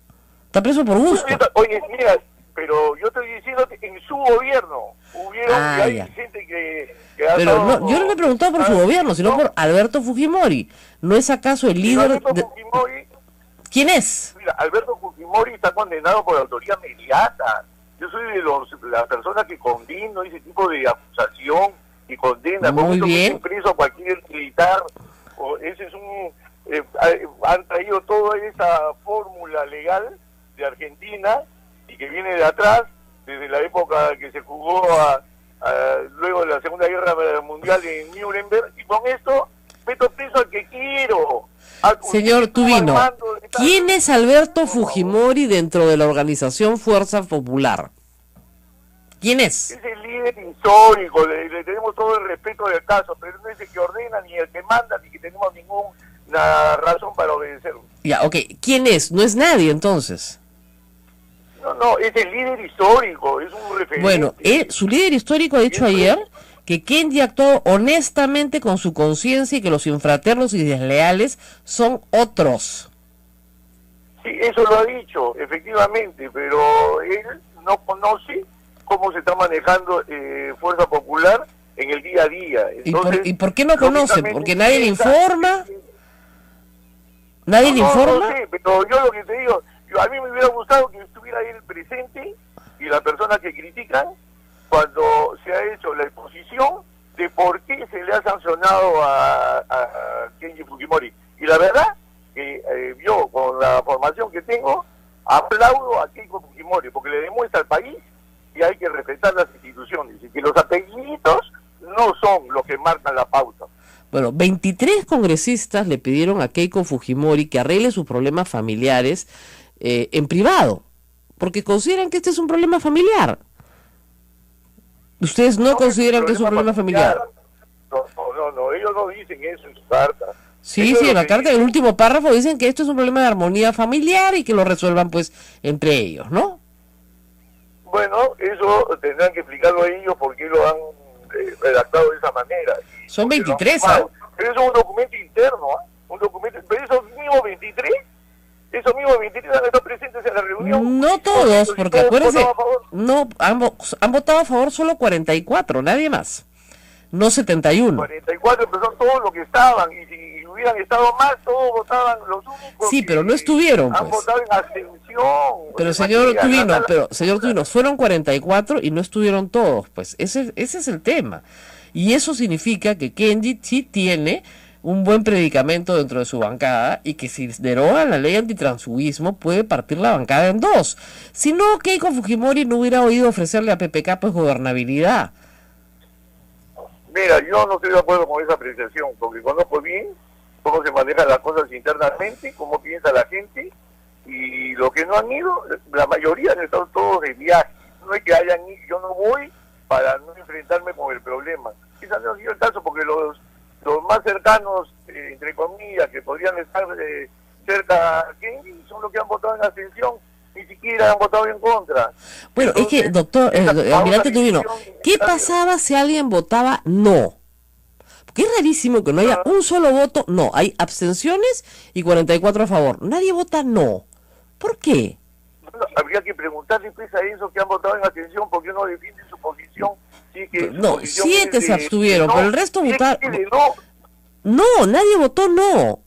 Está preso por gusto. Oye, mira, pero yo estoy diciendo que en su gobierno hubieron hay gente que pero no, yo no le he preguntado por su gobierno, sino por Alberto Fujimori. ¿No es acaso el líder de... Fujimori, ¿quién es? Mira, Alberto Fujimori está condenado por autoría mediata. Yo soy de las personas que condeno ese tipo de acusación y condena. Muy bien. Preso a cualquier militar. Ese es han traído toda esa fórmula legal de Argentina y que viene de atrás, desde la época que se jugó luego de la Segunda Guerra Mundial en Nuremberg, y con esto meto preso al que quiero. Señor Tubino, ¿quién es Alberto Fujimori dentro de la organización Fuerza Popular? ¿Quién es? Es el líder histórico, le tenemos todo el respeto del caso, pero no es el que ordena, ni el que manda, ni que tenemos ninguna razón para obedecerlo. Ya, ok. ¿Quién es? No es nadie, entonces. No, es el líder histórico, es un referente. Bueno, su líder histórico ha dicho ayer que Kenji actuó honestamente con su conciencia y que los infraternos y desleales son otros. Sí, eso lo ha dicho, efectivamente, pero él no conoce cómo se está manejando Fuerza Popular en el día a día. Entonces, ¿Y por qué no conoce? ¿Porque nadie le informa? ¿Nadie le informa? No sé, pero yo lo que te digo, a mí me hubiera gustado que estuviera ahí el presente y las personas que critican cuando se ha hecho la exposición de por qué se le ha sancionado a Kenji Fujimori. Y la verdad que yo, con la formación que tengo, aplaudo a Keiko Fujimori porque le demuestra al país que hay que respetar las instituciones y que los apellidos no son los que marcan la pauta. Bueno, 23 congresistas le pidieron a Keiko Fujimori que arregle sus problemas familiares en privado, porque consideran que este es un problema familiar. ¿Ustedes no consideran que es un problema familiar? No, ellos no dicen eso en su carta. Sí, en la carta, en el último párrafo dicen que esto es un problema de armonía familiar y que lo resuelvan pues entre ellos, ¿no? Bueno, eso tendrán que explicarlo a ellos por qué lo han redactado de esa manera. Son 23, ¿ah? Pero eso es un documento interno, ¿ah? Un documento, pero esos mismos 23 han estado presentes en la reunión. No todos, porque acuérdense, no, han votado a favor solo 44, nadie más. No 71. 44, pero son todos los que estaban, y si hubieran estado más, todos votaban los únicos. Sí, pero no estuvieron, han pues. votado en abstención. Pero señor Tubino, fueron 44 y no estuvieron todos, pues. Ese es el tema. Y eso significa que Kenji sí tiene un buen predicamento dentro de su bancada y que si derogan la ley antitransfugismo puede partir la bancada en dos. Si no, Keiko Fujimori no hubiera oído ofrecerle a PPK pues gobernabilidad. Mira, yo no estoy de acuerdo con esa apreciación, porque conozco bien cómo se manejan las cosas internamente, cómo piensa la gente, y los que no han ido, la mayoría han estado todos de viaje. No es que hayan ido, yo no voy para no enfrentarme con el problema. Ese no ha sido el caso, porque los más cercanos, entre comillas, que podrían estar cerca a Kenji, son los que han votado en abstención, ni siquiera han votado en contra. Bueno, entonces, es que, doctor, almirante Tubino, ¿qué pasaba si alguien votaba no? Porque es rarísimo que no haya un solo voto no. Hay abstenciones y 44 a favor. Nadie vota no. ¿Por qué? Bueno, habría que preguntarle pues a esos que han votado en abstención por qué no defienden su posición. Sí, que no, posición 7 se abstuvieron, no, pero el resto votaron. No. No, nadie votó no.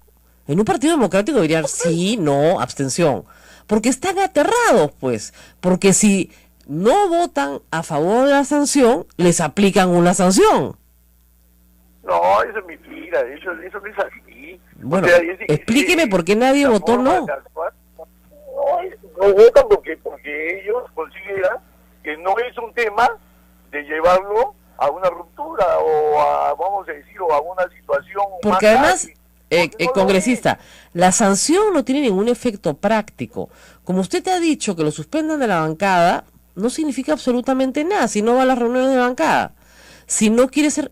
En un partido democrático dirían sí, no, abstención. Porque están aterrados, pues. Porque si no votan a favor de la sanción, les aplican una sanción. No, eso es mentira, eso no es así. Bueno, explíqueme por qué nadie votó no. No votan porque ellos consideran que no es un tema de llevarlo a una ruptura o a, vamos a decir, o a una situación. Porque además, congresista, la sanción no tiene ningún efecto práctico. Como usted ha dicho que lo suspendan de la bancada, no significa absolutamente nada si no va a las reuniones de bancada. Si no quiere ser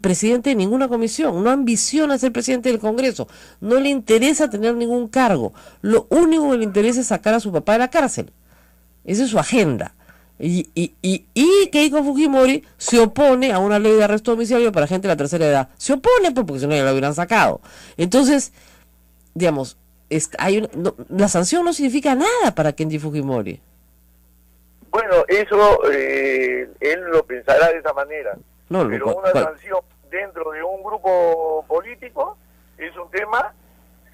presidente de ninguna comisión, no ambiciona ser presidente del Congreso, no le interesa tener ningún cargo. Lo único que le interesa es sacar a su papá de la cárcel. Esa es su agenda. Y Keiko Fujimori se opone a una ley de arresto domiciliario para gente de la tercera edad. Se opone porque si no ya la hubieran sacado. Entonces, digamos, la sanción no significa nada para Kenji Fujimori. Bueno, eso él lo pensará de esa manera. No, pero una sanción dentro de un grupo político es un tema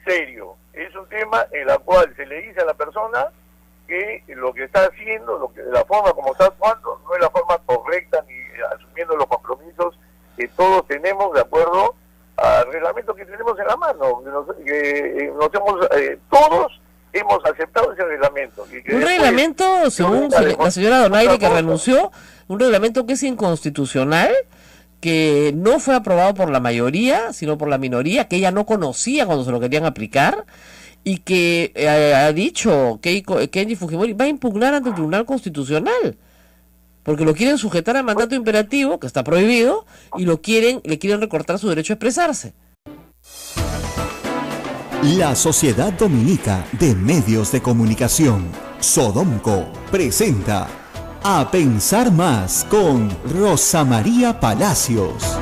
serio. Es un tema en el cual se le dice a la persona que lo que está haciendo, la forma como está actuando, no es la forma correcta ni asumiendo los compromisos que todos tenemos de acuerdo al reglamento que tenemos en la mano. Todos hemos aceptado ese reglamento. Un reglamento, según la señora Donaire, que renunció, un reglamento que es inconstitucional, que no fue aprobado por la mayoría, sino por la minoría, que ella no conocía cuando se lo querían aplicar, y que ha dicho que Kenji Fujimori va a impugnar ante el Tribunal Constitucional, porque lo quieren sujetar al mandato imperativo, que está prohibido, y le quieren recortar su derecho a expresarse. La Sociedad Dominica de Medios de Comunicación, Sodomco, presenta A Pensar Más con Rosa María Palacios.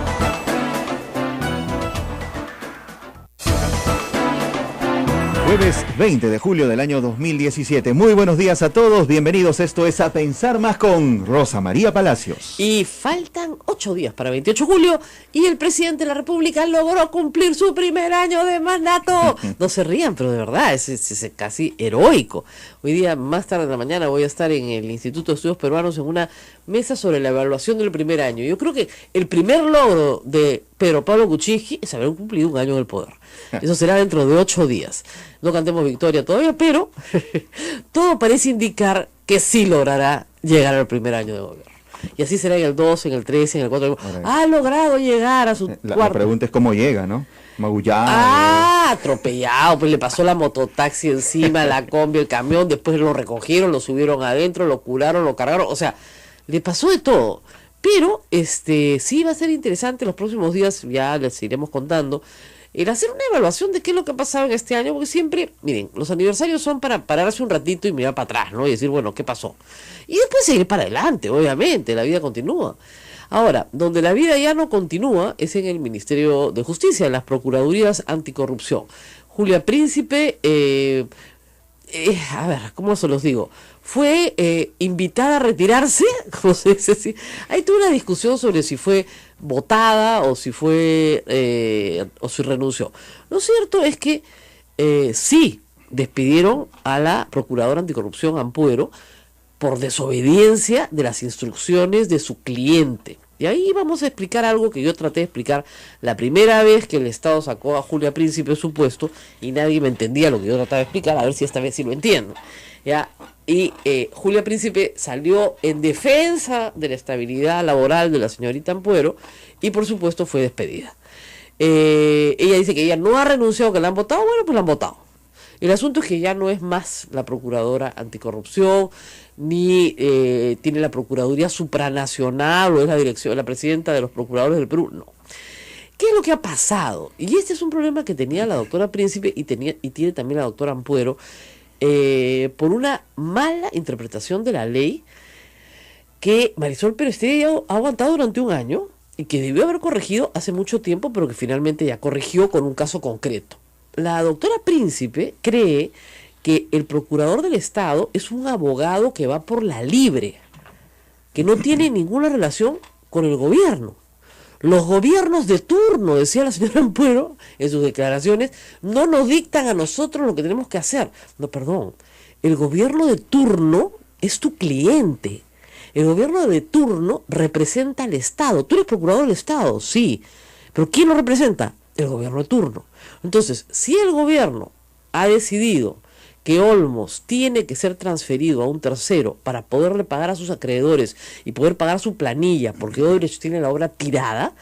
Jueves 20 de julio del año 2017. Muy buenos días a todos, bienvenidos. Esto es A Pensar Más con Rosa María Palacios. Y faltan 8 días para 28 de julio y el presidente de la República logró cumplir su primer año de mandato. No se rían, pero de verdad, es casi heroico. Hoy día, más tarde en la mañana, voy a estar en el Instituto de Estudios Peruanos en una mesa sobre la evaluación del primer año. Yo creo que el primer logro de Pedro Pablo Kuczynski es haber cumplido un año del poder. Eso será dentro de 8 días. No cantemos victoria todavía, pero todo parece indicar que sí logrará llegar al primer año de gobierno. Y así será en el 2, en el 3, en el 4. Ha logrado llegar a su cuarto. La pregunta es cómo llega, ¿no? Magullado. Atropellado, pues le pasó la mototaxi encima, la combi, el camión, después lo recogieron, lo subieron adentro, lo curaron, lo cargaron, o sea, le pasó de todo. Pero sí va a ser interesante los próximos días, ya les iremos contando. el hacer una evaluación de qué es lo que ha pasado en este año, porque siempre, miren, los aniversarios son para pararse un ratito y mirar para atrás, ¿no? Y decir, bueno, ¿qué pasó? Y después seguir para adelante, obviamente, la vida continúa. Ahora, donde la vida ya no continúa es en el Ministerio de Justicia, en las Procuradurías Anticorrupción. Julia Príncipe, a ver, ¿cómo se los digo? Fue invitada a retirarse, como se dice así. Ahí tuve una discusión sobre si fue votada o si fue o si renunció. Lo cierto es que sí despidieron a la Procuradora Anticorrupción Ampuero por desobediencia de las instrucciones de su cliente. Y ahí vamos a explicar algo que yo traté de explicar la primera vez que el Estado sacó a Julia Príncipe de su puesto y nadie me entendía lo que yo trataba de explicar, a ver si esta vez sí lo entiendo. ¿Ya? Y Julia Príncipe salió en defensa de la estabilidad laboral de la señorita Ampuero y por supuesto fue despedida. Ella dice que ella no ha renunciado, que la han votado, bueno, pues la han votado. El asunto es que ya no es más la Procuradora Anticorrupción, ni tiene la Procuraduría Supranacional, o es la presidenta de los Procuradores del Perú, no. ¿Qué es lo que ha pasado? Y este es un problema que tenía la doctora Príncipe y tiene también la doctora Ampuero, por una mala interpretación de la ley que Marisol Perestello ha aguantado durante un año y que debió haber corregido hace mucho tiempo, pero que finalmente ya corrigió con un caso concreto. La doctora Príncipe cree que el procurador del Estado es un abogado que va por la libre, que no tiene ninguna relación con el gobierno. Los gobiernos de turno, decía la señora Ampuero en sus declaraciones, no nos dictan a nosotros lo que tenemos que hacer. No, perdón, el gobierno de turno es tu cliente. El gobierno de turno representa al Estado. Tú eres procurador del Estado, sí, pero ¿quién lo representa? El gobierno de turno. Entonces, si el gobierno ha decidido que Olmos tiene que ser transferido a un tercero para poderle pagar a sus acreedores y poder pagar su planilla, porque Odebrecht tiene la obra tirada,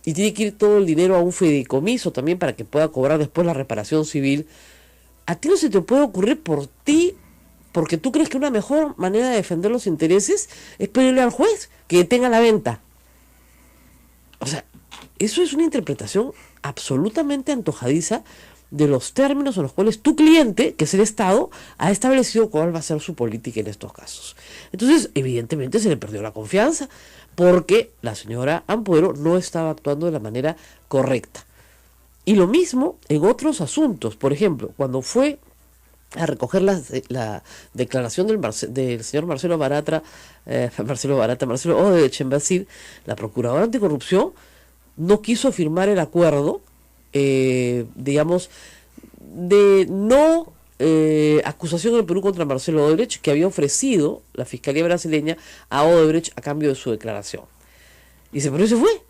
y tiene que ir todo el dinero a un fideicomiso también para que pueda cobrar después la reparación civil, a ti no se te puede ocurrir por ti, porque tú crees que una mejor manera de defender los intereses es pedirle al juez que detenga la venta. O sea, eso es una interpretación absolutamente antojadiza de los términos en los cuales tu cliente, que es el Estado, ha establecido cuál va a ser su política en estos casos. Entonces, evidentemente se le perdió la confianza porque la señora Ampuero no estaba actuando de la manera correcta. Y lo mismo en otros asuntos. Por ejemplo, cuando fue a recoger la declaración del señor Marcelo Odebrecht en Brasil, la Procuradora Anticorrupción no quiso firmar el acuerdo, digamos, de no acusación del Perú contra Marcelo Odebrecht que había ofrecido la Fiscalía brasileña a Odebrecht a cambio de su declaración. Y se fue.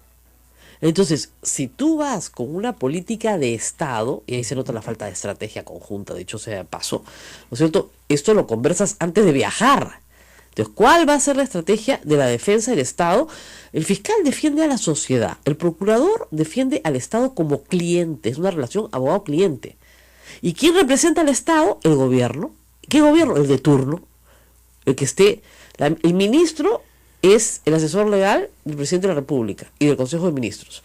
Entonces, si tú vas con una política de Estado, y ahí se nota la falta de estrategia conjunta, dicho sea de paso, ¿no es cierto? Esto lo conversas antes de viajar. Entonces, ¿cuál va a ser la estrategia de la defensa del Estado? El fiscal defiende a la sociedad, el procurador defiende al Estado como cliente, es una relación abogado-cliente. ¿Y quién representa al Estado? El gobierno. ¿Qué gobierno? El de turno. El que esté. El ministro es el asesor legal del presidente de la República y del Consejo de Ministros.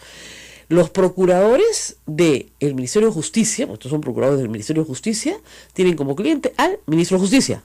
Los procuradores del Ministerio de Justicia, estos son procuradores del Ministerio de Justicia, tienen como cliente al ministro de Justicia.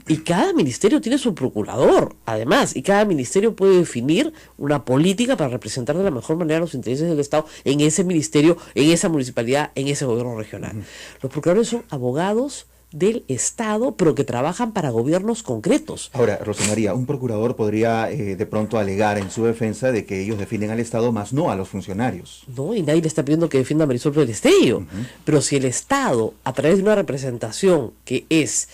Y cada ministerio tiene su procurador, además, y cada ministerio puede definir una política para representar de la mejor manera los intereses del Estado en ese ministerio, en esa municipalidad, en ese gobierno regional. Los procuradores son abogados del Estado, pero que trabajan para gobiernos concretos. Ahora, Rosa María, un procurador podría de pronto alegar en su defensa de que ellos defienden al Estado, más no a los funcionarios. No, y nadie le está pidiendo que defienda a Marisol Perestello. Pero si el Estado, a través de una representación que es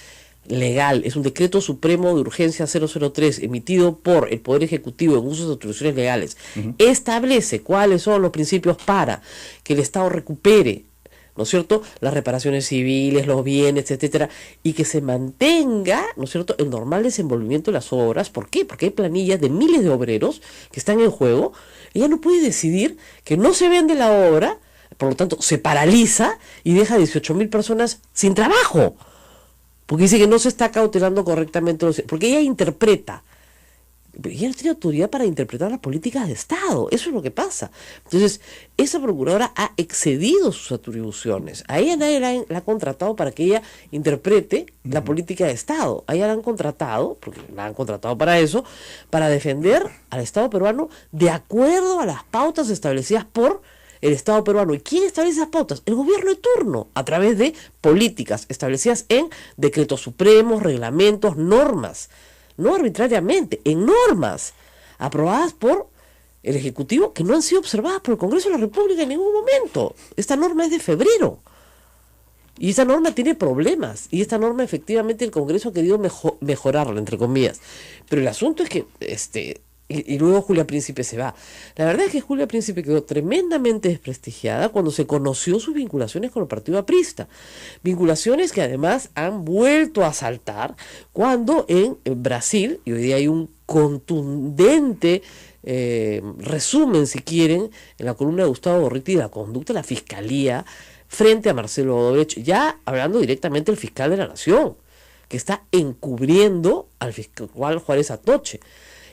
legal, es un decreto supremo de urgencia 003 emitido por el Poder Ejecutivo en uso de atribuciones legales, establece cuáles son los principios para que el Estado recupere, ¿no es cierto?, las reparaciones civiles, los bienes, etcétera, y que se mantenga, ¿no es cierto?, el normal desenvolvimiento de las obras. ¿Por qué? Porque hay planillas de miles de obreros que están en juego. Ella no puede decidir que no se vende la obra, por lo tanto se paraliza y deja a 18.000 personas sin trabajo, porque dice que no se está cautelando correctamente porque ella interpreta Pero ella no tiene autoridad para interpretar las políticas de Estado. Eso es lo que pasa. Entonces, esa procuradora ha excedido sus atribuciones. A ella nadie la ha contratado para que ella interprete la política de Estado. A ella la han contratado, porque la han contratado para eso, para defender al Estado peruano de acuerdo a las pautas establecidas por el Estado peruano. ¿Y quién establece esas pautas? El gobierno de turno, a través de políticas establecidas en decretos supremos, reglamentos, normas. No arbitrariamente, en normas aprobadas por el Ejecutivo que no han sido observadas por el Congreso de la República en ningún momento. Esta norma es de febrero y esta norma tiene problemas y esta norma efectivamente el Congreso ha querido mejorarla, entre comillas. Pero el asunto es que y luego Julia Príncipe se va. La verdad es que Julia Príncipe quedó tremendamente desprestigiada cuando se conoció sus vinculaciones con el partido aprista. Vinculaciones que además han vuelto a saltar cuando en Brasil, y hoy día hay un contundente resumen, si quieren, en la columna de Gustavo Gorriti de la conducta de la Fiscalía frente a Marcelo Odebrecht, ya hablando directamente del fiscal de la Nación, que está encubriendo al fiscal Juárez Atoche.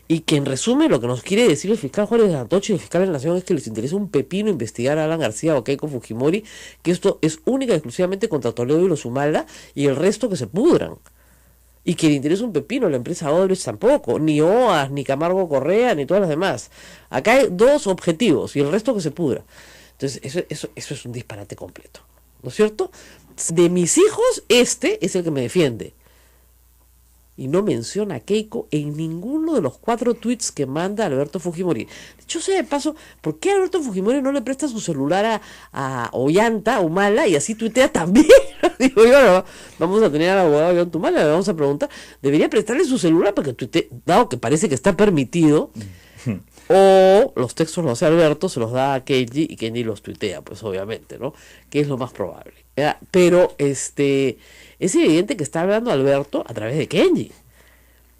Y que en resumen lo que nos quiere decir el fiscal Juárez Atoche y el fiscal de la Nación es que les interesa un pepino investigar a Alan García o a Keiko Fujimori, que esto es única y exclusivamente contra Toledo y los Humala y el resto que se pudran. Y que le interesa un pepino a la empresa Odebrecht tampoco, ni OAS, ni Camargo Correa, ni todas las demás. Acá hay dos objetivos y el resto que se pudra. Entonces eso es un disparate completo, ¿no es cierto? De mis hijos, este es el que me defiende. Y no menciona a Keiko en ninguno de los 4 tweets que manda Alberto Fujimori. Dicho sea de paso, ¿por qué Alberto Fujimori no le presta su celular a Ollanta, Humala, y así tuitea también? Digo yo, no, vamos a tener al abogado Ollanta Humala, le vamos a preguntar, debería prestarle su celular para que tuitee, dado que parece que está permitido, o los textos los hace Alberto, se los da a Kenji y Kenji los tuitea, pues obviamente, ¿no? Que es lo más probable. ¿Verdad? Pero es evidente que está hablando Alberto a través de Kenji.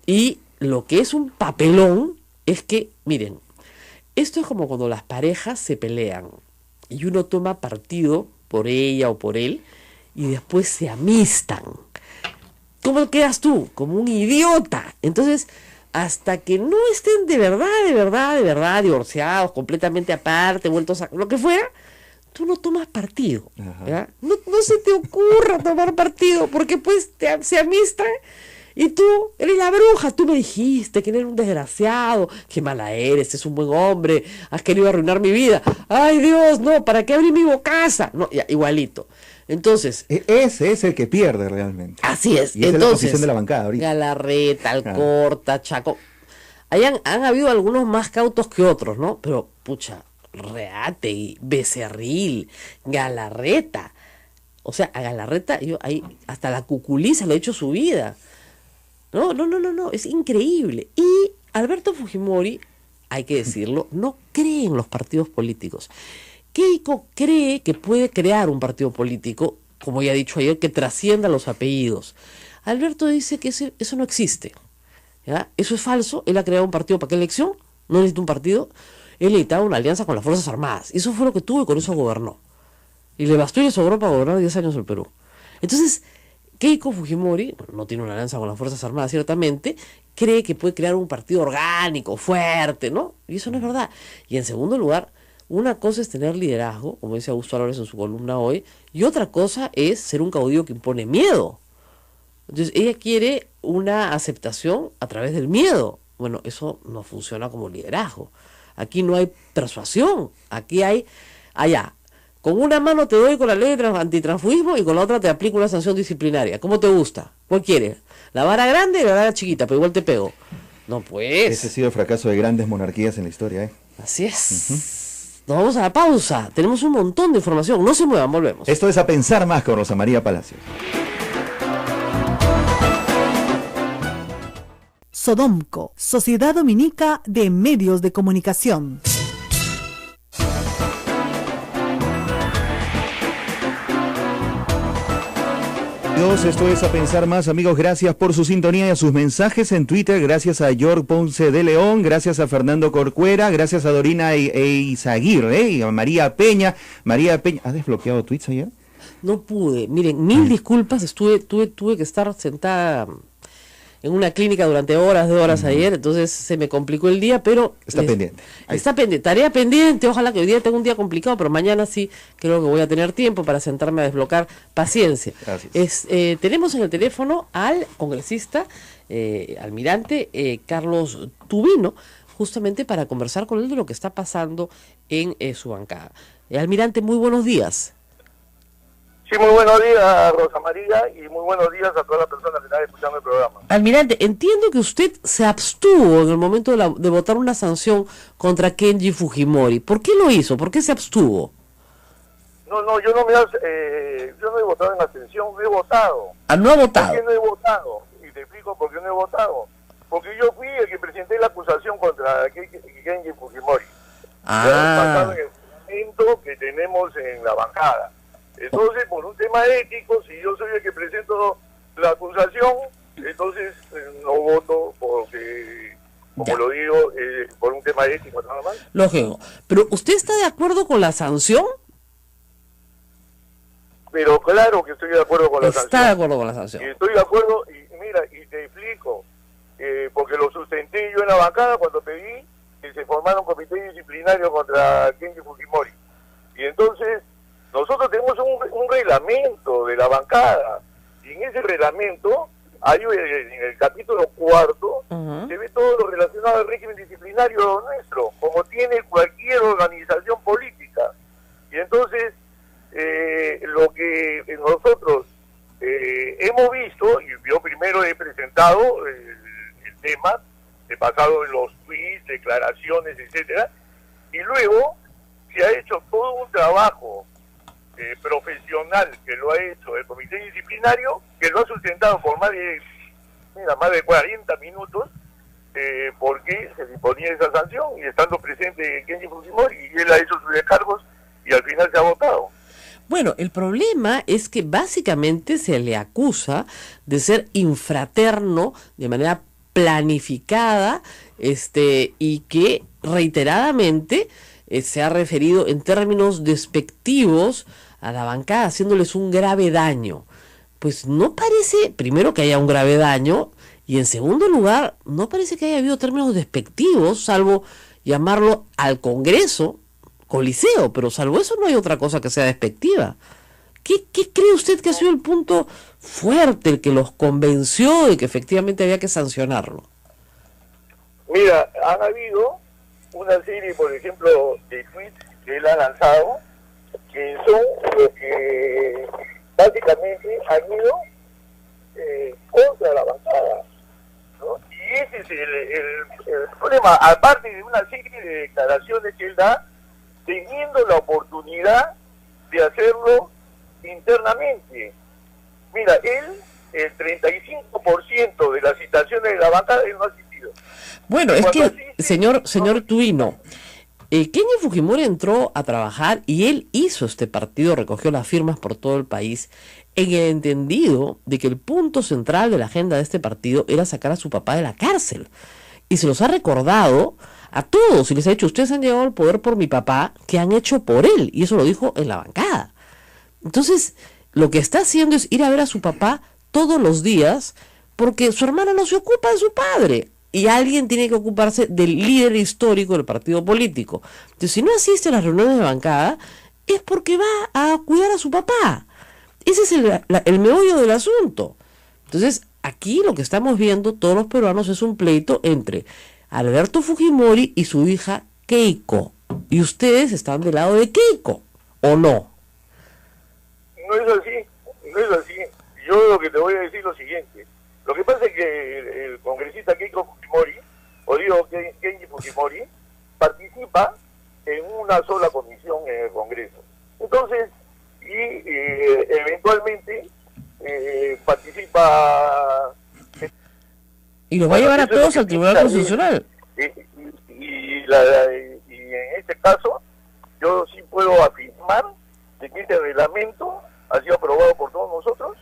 Y lo que es un papelón es que, miren, esto es como cuando las parejas se pelean y uno toma partido por ella o por él y después se amistan. ¿Cómo quedas tú? Como un idiota. Entonces, hasta que no estén de verdad divorciados, completamente aparte, vueltos a lo que fuera, tú no tomas partido. No se te ocurra tomar partido, porque pues se amistan y tú eres la bruja. Tú me dijiste que eres un desgraciado, qué mala eres, es un buen hombre, has querido arruinar mi vida. Ay Dios, no, ¿para qué abrir mi bocaza? No, ya, igualito. Entonces, ese es el que pierde realmente. Así es. Y esa entonces, es la posición de la bancada ahorita. Galarreta, Alcorta, Chaco. Han habido algunos más cautos que otros, ¿no? Pero, pucha, Reate, Becerril, Galarreta. O sea, a Galarreta, hasta la cuculiza le ha hecho su vida. No, es increíble. Y Alberto Fujimori, hay que decirlo, no cree en los partidos políticos. Keiko cree que puede crear un partido político, como ya he dicho ayer, que trascienda los apellidos. Alberto dice que eso no existe. ¿Ya? Eso es falso. Él ha creado un partido para qué elección. No necesita un partido. Él necesitaba una alianza con las Fuerzas Armadas. Y eso fue lo que tuvo y con eso gobernó. Y le bastó y le sobró para gobernar 10 años el Perú. Entonces, Keiko Fujimori, no tiene una alianza con las Fuerzas Armadas ciertamente, cree que puede crear un partido orgánico, fuerte, ¿no? Y eso no es verdad. Y en segundo lugar, una cosa es tener liderazgo, como dice Augusto Álvarez en su columna hoy, y otra cosa es ser un caudillo que impone miedo. Entonces ella quiere una aceptación a través del miedo. Bueno, eso no funciona como liderazgo. Aquí no hay persuasión, aquí hay allá. Con una mano te doy con la ley de antitransfugismo y con la otra te aplico una sanción disciplinaria. ¿Cómo te gusta? ¿Cuál quieres? ¿La vara grande y la vara chiquita? Pero igual te pego. No, pues. Ese ha sido el fracaso de grandes monarquías en la historia, ¿eh? Así es. Nos vamos a la pausa. Tenemos un montón de información. No se muevan, volvemos. Esto es A Pensar Más con Rosa María Palacios. Sodomco, Sociedad Dominica de Medios de Comunicación. Esto es A Pensar Más, amigos, gracias por su sintonía y a sus mensajes en Twitter, gracias a York Ponce de León, gracias a Fernando Corcuera, gracias a Dorina Eizaguirre, y a María Peña. ¿Has desbloqueado tweets ayer? No pude, miren, mil disculpas, tuve que estar sentada en una clínica durante horas de horas ayer, entonces se me complicó el día, pero... Está pendiente. Está pendiente, tarea pendiente, ojalá que hoy día tenga un día complicado, pero mañana sí creo que voy a tener tiempo para sentarme a desbloquear. Paciencia. Gracias. Tenemos en el teléfono al congresista, almirante Carlos Tubino, justamente para conversar con él de lo que está pasando en su bancada. Almirante, muy buenos días. Sí, muy buenos días, Rosa María, y muy buenos días a todas las personas que están escuchando el programa. Almirante, entiendo que usted se abstuvo en el momento de votar una sanción contra Kenji Fujimori. ¿Por qué lo hizo? ¿Por qué se abstuvo? No, yo no he votado en abstención, no he votado. Ah, ¿no ha votado? ¿Por qué no he votado? Y te explico por qué no he votado. Porque yo fui el que presenté la acusación contra Kenji Fujimori. Basado en el documento que tenemos en la bancada. Entonces, por un tema ético, si yo soy el que presento la acusación, entonces no voto porque, como lo digo, por un tema ético nada más. Lógico. ¿Pero usted está de acuerdo con la sanción? Pero claro que estoy de acuerdo con la sanción. Está de acuerdo con la sanción. Y estoy de acuerdo, y mira, y te explico, porque lo sustenté yo en la bancada cuando pedí que se formara un comité disciplinario contra Kenji Fujimori. Y entonces, nosotros tenemos un reglamento de la bancada, y en ese reglamento, hay en el capítulo 4, se ve todo lo relacionado al régimen disciplinario nuestro, como tiene cualquier organización política. Y entonces, lo que nosotros hemos visto, y yo primero he presentado el tema, he pasado en los tweets, declaraciones, etcétera, y luego se ha hecho todo un trabajo profesional que lo ha hecho el comité disciplinario, que lo ha sustentado por más de 40 minutos, porque se disponía esa sanción, y estando presente Kenji Fujimori, y él ha hecho sus descargos, y al final se ha votado. Bueno, el problema es que básicamente se le acusa de ser infraterno de manera planificada, y que reiteradamente se ha referido en términos despectivos a la bancada, haciéndoles un grave daño. Pues no parece, primero, que haya un grave daño, y en segundo lugar, no parece que haya habido términos despectivos, salvo llamarlo al Congreso coliseo, pero salvo eso no hay otra cosa que sea despectiva. ¿Qué cree usted que ha sido el punto fuerte, el que los convenció de que efectivamente había que sancionarlo? Mira, han habido una serie, por ejemplo, de tweets que él ha lanzado, que son los que básicamente han ido contra la bancada, ¿no? Y ese es el problema, aparte de una serie de declaraciones que él da, teniendo la oportunidad de hacerlo internamente. Mira, él, el 35% de las citaciones de la bancada, él no ha asistido. Bueno, es que, señor Tubino, Kenji Fujimori entró a trabajar y él hizo este partido, recogió las firmas por todo el país, en el entendido de que el punto central de la agenda de este partido era sacar a su papá de la cárcel. Y se los ha recordado a todos y les ha dicho: ustedes han llegado al poder por mi papá, ¿qué han hecho por él? Y eso lo dijo en la bancada. Entonces, lo que está haciendo es ir a ver a su papá todos los días, porque su hermana no se ocupa de su padre. Y alguien tiene que ocuparse del líder histórico del partido político. Entonces, si no asiste a las reuniones de bancada, es porque va a cuidar a su papá. Ese es el meollo del asunto. Entonces, aquí lo que estamos viendo todos los peruanos es un pleito entre Alberto Fujimori y su hija Keiko. Y ustedes están del lado de Keiko, ¿o no? No es así. Yo lo que te voy a decir es lo siguiente. Lo que pasa es que el congresista Keiko Fujimori, o digo Kenji Fujimori, participa en una sola comisión en el Congreso. Entonces, y eventualmente participa... Y los va a llevar a todos al Tribunal Constitucional. Y en este caso, yo sí puedo afirmar de que este reglamento ha sido aprobado por todos nosotros,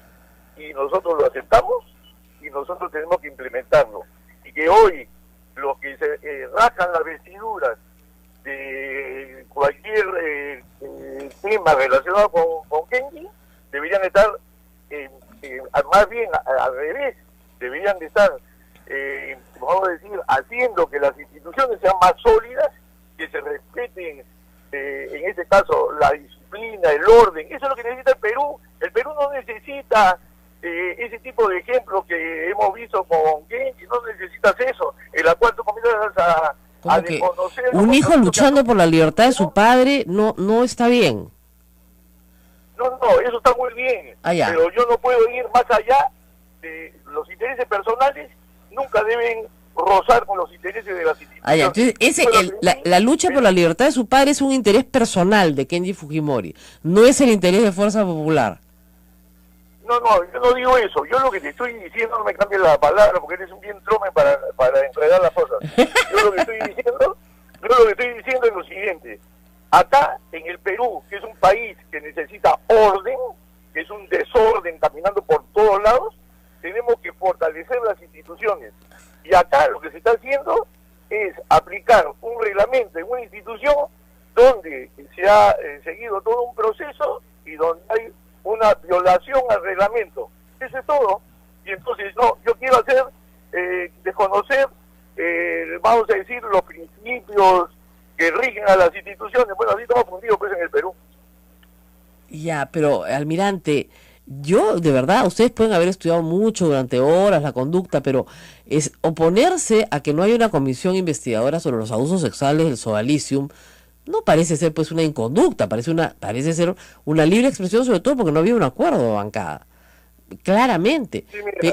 y nosotros lo aceptamos, y nosotros tenemos que implementarlo. Y que hoy los que se rascan las vestiduras de cualquier tema relacionado con Kenji deberían estar más bien al revés, deberían de estar vamos a decir, haciendo que las instituciones sean más sólidas, que se respeten, en este caso, la disciplina, el orden. Eso es lo que necesita el Perú. El Perú no necesita ese tipo de ejemplos que hemos visto con Genji, no necesitas eso, en la cual tú comienzas a desconocer... Un hijo luchando por la libertad de su padre no está bien. No, eso está muy bien, pero yo no puedo ir más allá de los intereses personales, nunca deben rozar con los intereses de las instituciones. Entonces, la lucha por la libertad de su padre es un interés personal de Kenji Fujimori, no es el interés de Fuerza Popular. No, yo no digo eso. Yo lo que te estoy diciendo, no me cambies la palabra porque eres un bien trome para enredar las cosas. Yo lo que estoy diciendo es lo siguiente. Acá, en el Perú, que es un país que necesita orden, que es un desorden caminando por todos lados, tenemos que fortalecer las instituciones. Y acá lo que se está haciendo es aplicar un reglamento en una institución donde se ha seguido todo un proceso y donde hay una violación al reglamento. Eso es todo. Y entonces, yo quiero desconocer, vamos a decir, los principios que rigen a las instituciones. Bueno, así estamos fundidos pues en el Perú. Ya, pero almirante, yo de verdad, ustedes pueden haber estudiado mucho durante horas la conducta, pero es oponerse a que no haya una comisión investigadora sobre los abusos sexuales del Sodalicium. No parece ser pues una inconducta, parece ser una libre expresión, sobre todo porque no había un acuerdo de bancada. Claramente. Sí,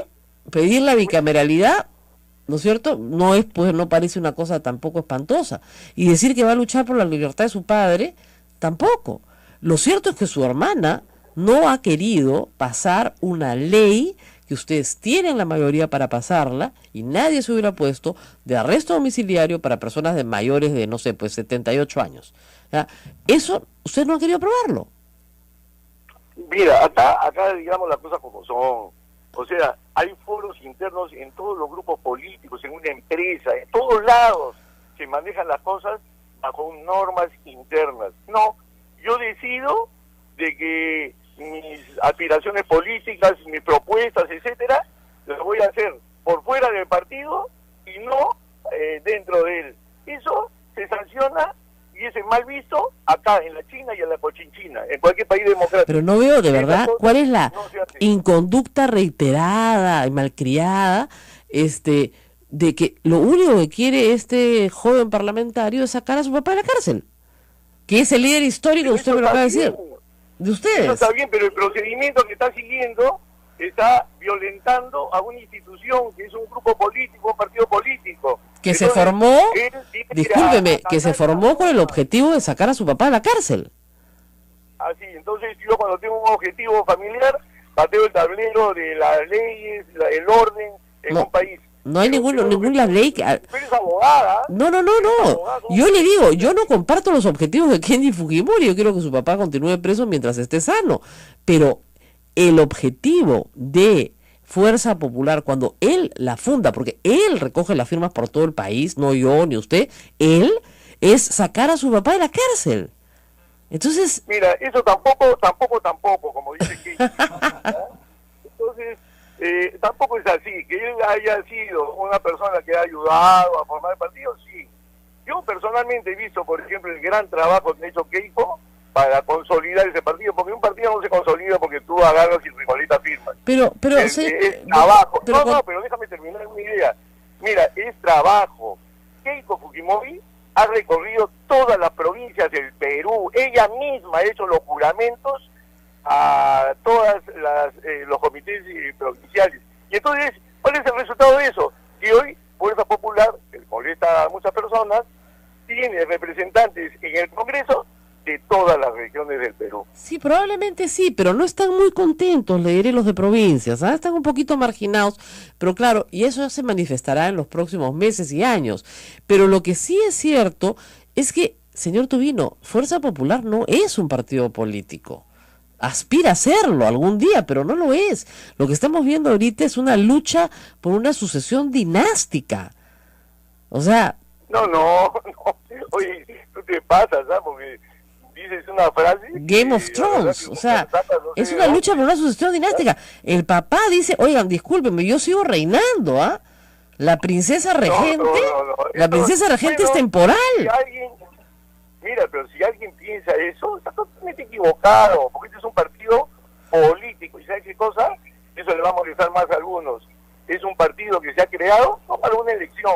pedir la bicameralidad, ¿no es cierto? No parece una cosa tampoco espantosa. Y decir que va a luchar por la libertad de su padre, tampoco. Lo cierto es que su hermana no ha querido pasar una ley que ustedes tienen la mayoría para pasarla y nadie se hubiera puesto de arresto domiciliario para personas de mayores de, no sé, pues 78 años. ¿Ya? Eso, ustedes no han querido aprobarlo. Mira, acá digamos las cosas como son. O sea, hay foros internos en todos los grupos políticos, en una empresa, en todos lados se manejan las cosas bajo normas internas. No, yo decido de que mis aspiraciones políticas, mis propuestas, etcétera, las voy a hacer por fuera del partido y no dentro de él. Eso se sanciona y es mal visto acá en la China y en la Cochinchina, en cualquier país democrático. Pero no veo de verdad cuál es la inconducta reiterada y malcriada de que lo único que quiere este joven parlamentario es sacar a su papá de la cárcel, que es el líder histórico, usted me lo acaba de decir, de ustedes. Eso está bien, pero el procedimiento que está siguiendo está violentando a una institución que es un grupo político, un partido político. Que entonces, se formó, discúlpeme, que se formó con el objetivo de sacar a su papá de la cárcel. Así, entonces yo cuando tengo un objetivo familiar, pateo el tablero de las leyes, el orden en un país. No hay ninguna ley que... Tú eres abogada. No. Yo le digo, yo no comparto los objetivos de Kenji Fujimori. Yo quiero que su papá continúe preso mientras esté sano. Pero el objetivo de Fuerza Popular, cuando él la funda, porque él recoge las firmas por todo el país, no yo ni usted, él es sacar a su papá de la cárcel. Entonces... Mira, eso tampoco, como dice Kenji. Entonces... tampoco es así, que él haya sido una persona que ha ayudado a formar el partido, sí. Yo personalmente he visto, por ejemplo, el gran trabajo que ha hecho Keiko para consolidar ese partido, porque un partido no se consolida porque tú agarras y recolectas firmas. Pero es trabajo. Pero déjame terminar una idea. Mira, es trabajo. Keiko Fujimori ha recorrido todas las provincias del Perú, ella misma ha hecho los juramentos a todas los comités provinciales. Y entonces, ¿cuál es el resultado de eso? Que hoy Fuerza Popular, que molesta a muchas personas, tiene representantes en el Congreso de todas las regiones del Perú. Sí, probablemente sí, pero no están muy contentos, le diré, los de provincias, ¿ah? Están un poquito marginados, pero claro, y eso ya se manifestará en los próximos meses y años. Pero lo que sí es cierto es que, señor Tubino, Fuerza Popular no es un partido político. Aspira a serlo algún día, pero no lo es. Lo que estamos viendo ahorita es una lucha por una sucesión dinástica. O sea... No. Oye, tú te pasas, ¿sabes? Porque dices una frase... Game of Thrones, o sea, es una lucha por una sucesión dinástica. El papá dice, oigan, discúlpenme, yo sigo reinando, ¿ah? La princesa regente, la Eso, princesa regente es bueno, temporal. Si alguien, mira, pero si alguien piensa eso, está totalmente equivocado, porque este es un partido político, ¿y sabes qué cosa? Eso le va a molestar más a algunos. Es un partido que se ha creado no para una elección,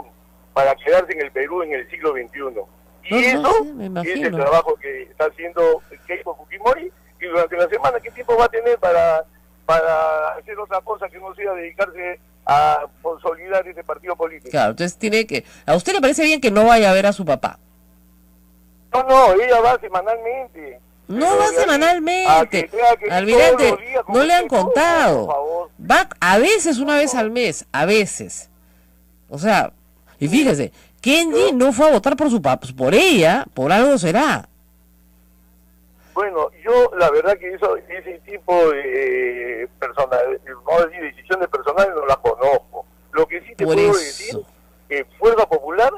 para quedarse en el Perú en el siglo XXI. Y eso sí, me es el imagino. trabajo que está haciendo Keiko Fujimori, y durante la semana, ¿qué tiempo va a tener para hacer otra cosa que no sea dedicarse a consolidar ese partido político? Claro, entonces tiene que... ¿A usted le parece bien que no vaya a ver a su papá? No, ella va semanalmente. No Pero va de ahí a semanalmente. que tenga que ir Almirante, todos los días, como no le han usted, por contado. favor. Va a veces una vez al mes, a veces. O sea, y fíjese, Kenji no fue a votar por su papá, por ella, por algo será. Bueno, yo la verdad que ese tipo de personal, vamos a decir, decisiones personales no las conozco. Lo que sí te Por puedo eso. decir que Fuerza Popular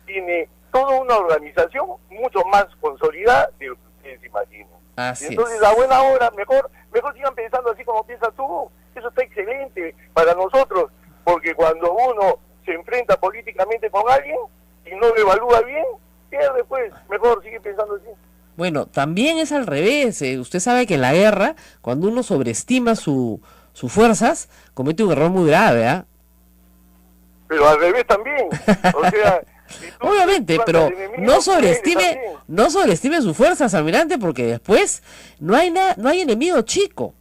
tiene toda una organización mucho más consolidada de lo que ustedes imaginan. Así Entonces, es. a buena hora, mejor sigan pensando así como piensas tú. Eso está excelente para nosotros, porque cuando uno se enfrenta políticamente con alguien y no lo evalúa bien, pierde pues. Mejor sigue pensando así. Bueno, también es al revés. Usted sabe que en la guerra, cuando uno sobreestima sus fuerzas, comete un error muy grave, ¿ah? Pero al revés también. O sea, si tú Obviamente, plantas pero al enemigo, no sobreestime, también. no sobreestime sus fuerzas, almirante, porque después no hay enemigo chico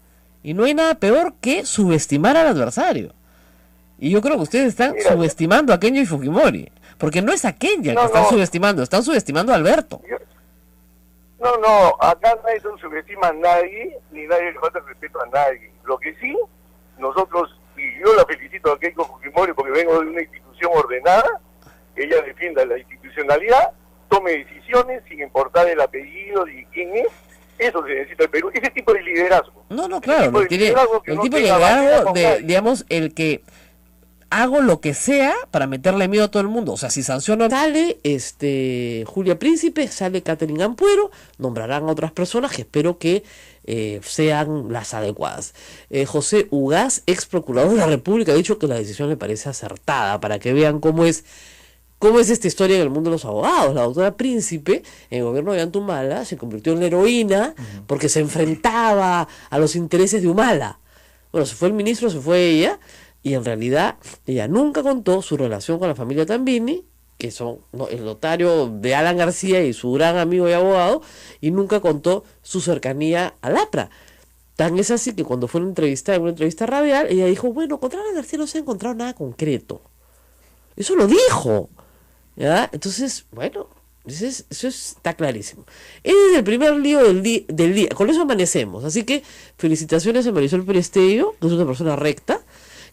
y no hay nada peor que subestimar al adversario. Y yo creo que ustedes están Mira, subestimando a Kenji Fujimori, porque no es a Kenji al que están subestimando, están subestimando a Alberto. No, acá nadie subestima a nadie, ni nadie le falta el respeto a nadie. Lo que sí, nosotros, y yo la felicito a Keiko Fujimori porque vengo de una institución ordenada, ella defienda la institucionalidad, tome decisiones sin importar el apellido ni quién es. Eso se necesita en Perú, ese tipo de liderazgo. No, claro, tipo de tiene liderazgo que el no tipo de tenga barrera liderazgo con de, nadie. digamos, el que hago lo que sea para meterle miedo a todo el mundo. O sea, si sanciono... Sale Julia Príncipe, sale Catherine Ampuero, nombrarán a otras personas que espero que sean las adecuadas. José Ugaz, ex procurador de la República, ha dicho que la decisión le parece acertada, para que vean cómo es esta historia en el mundo de los abogados. La doctora Príncipe, en el gobierno de Antumala, se convirtió en la heroína porque se enfrentaba a los intereses de Humala. Bueno, se fue el ministro, se fue ella, y en realidad ella nunca contó su relación con la familia Tambini, que son el notario de Alan García y su gran amigo y abogado, y nunca contó su cercanía al APRA. Tan es así que cuando fue en una entrevista radial, ella dijo, bueno, contra Alan García no se ha encontrado nada concreto. Eso lo dijo. ¿Ya? Entonces, bueno, eso está clarísimo. Ese es el primer lío del día. Con eso amanecemos. Así que felicitaciones a Marisol Perestello, que es una persona recta,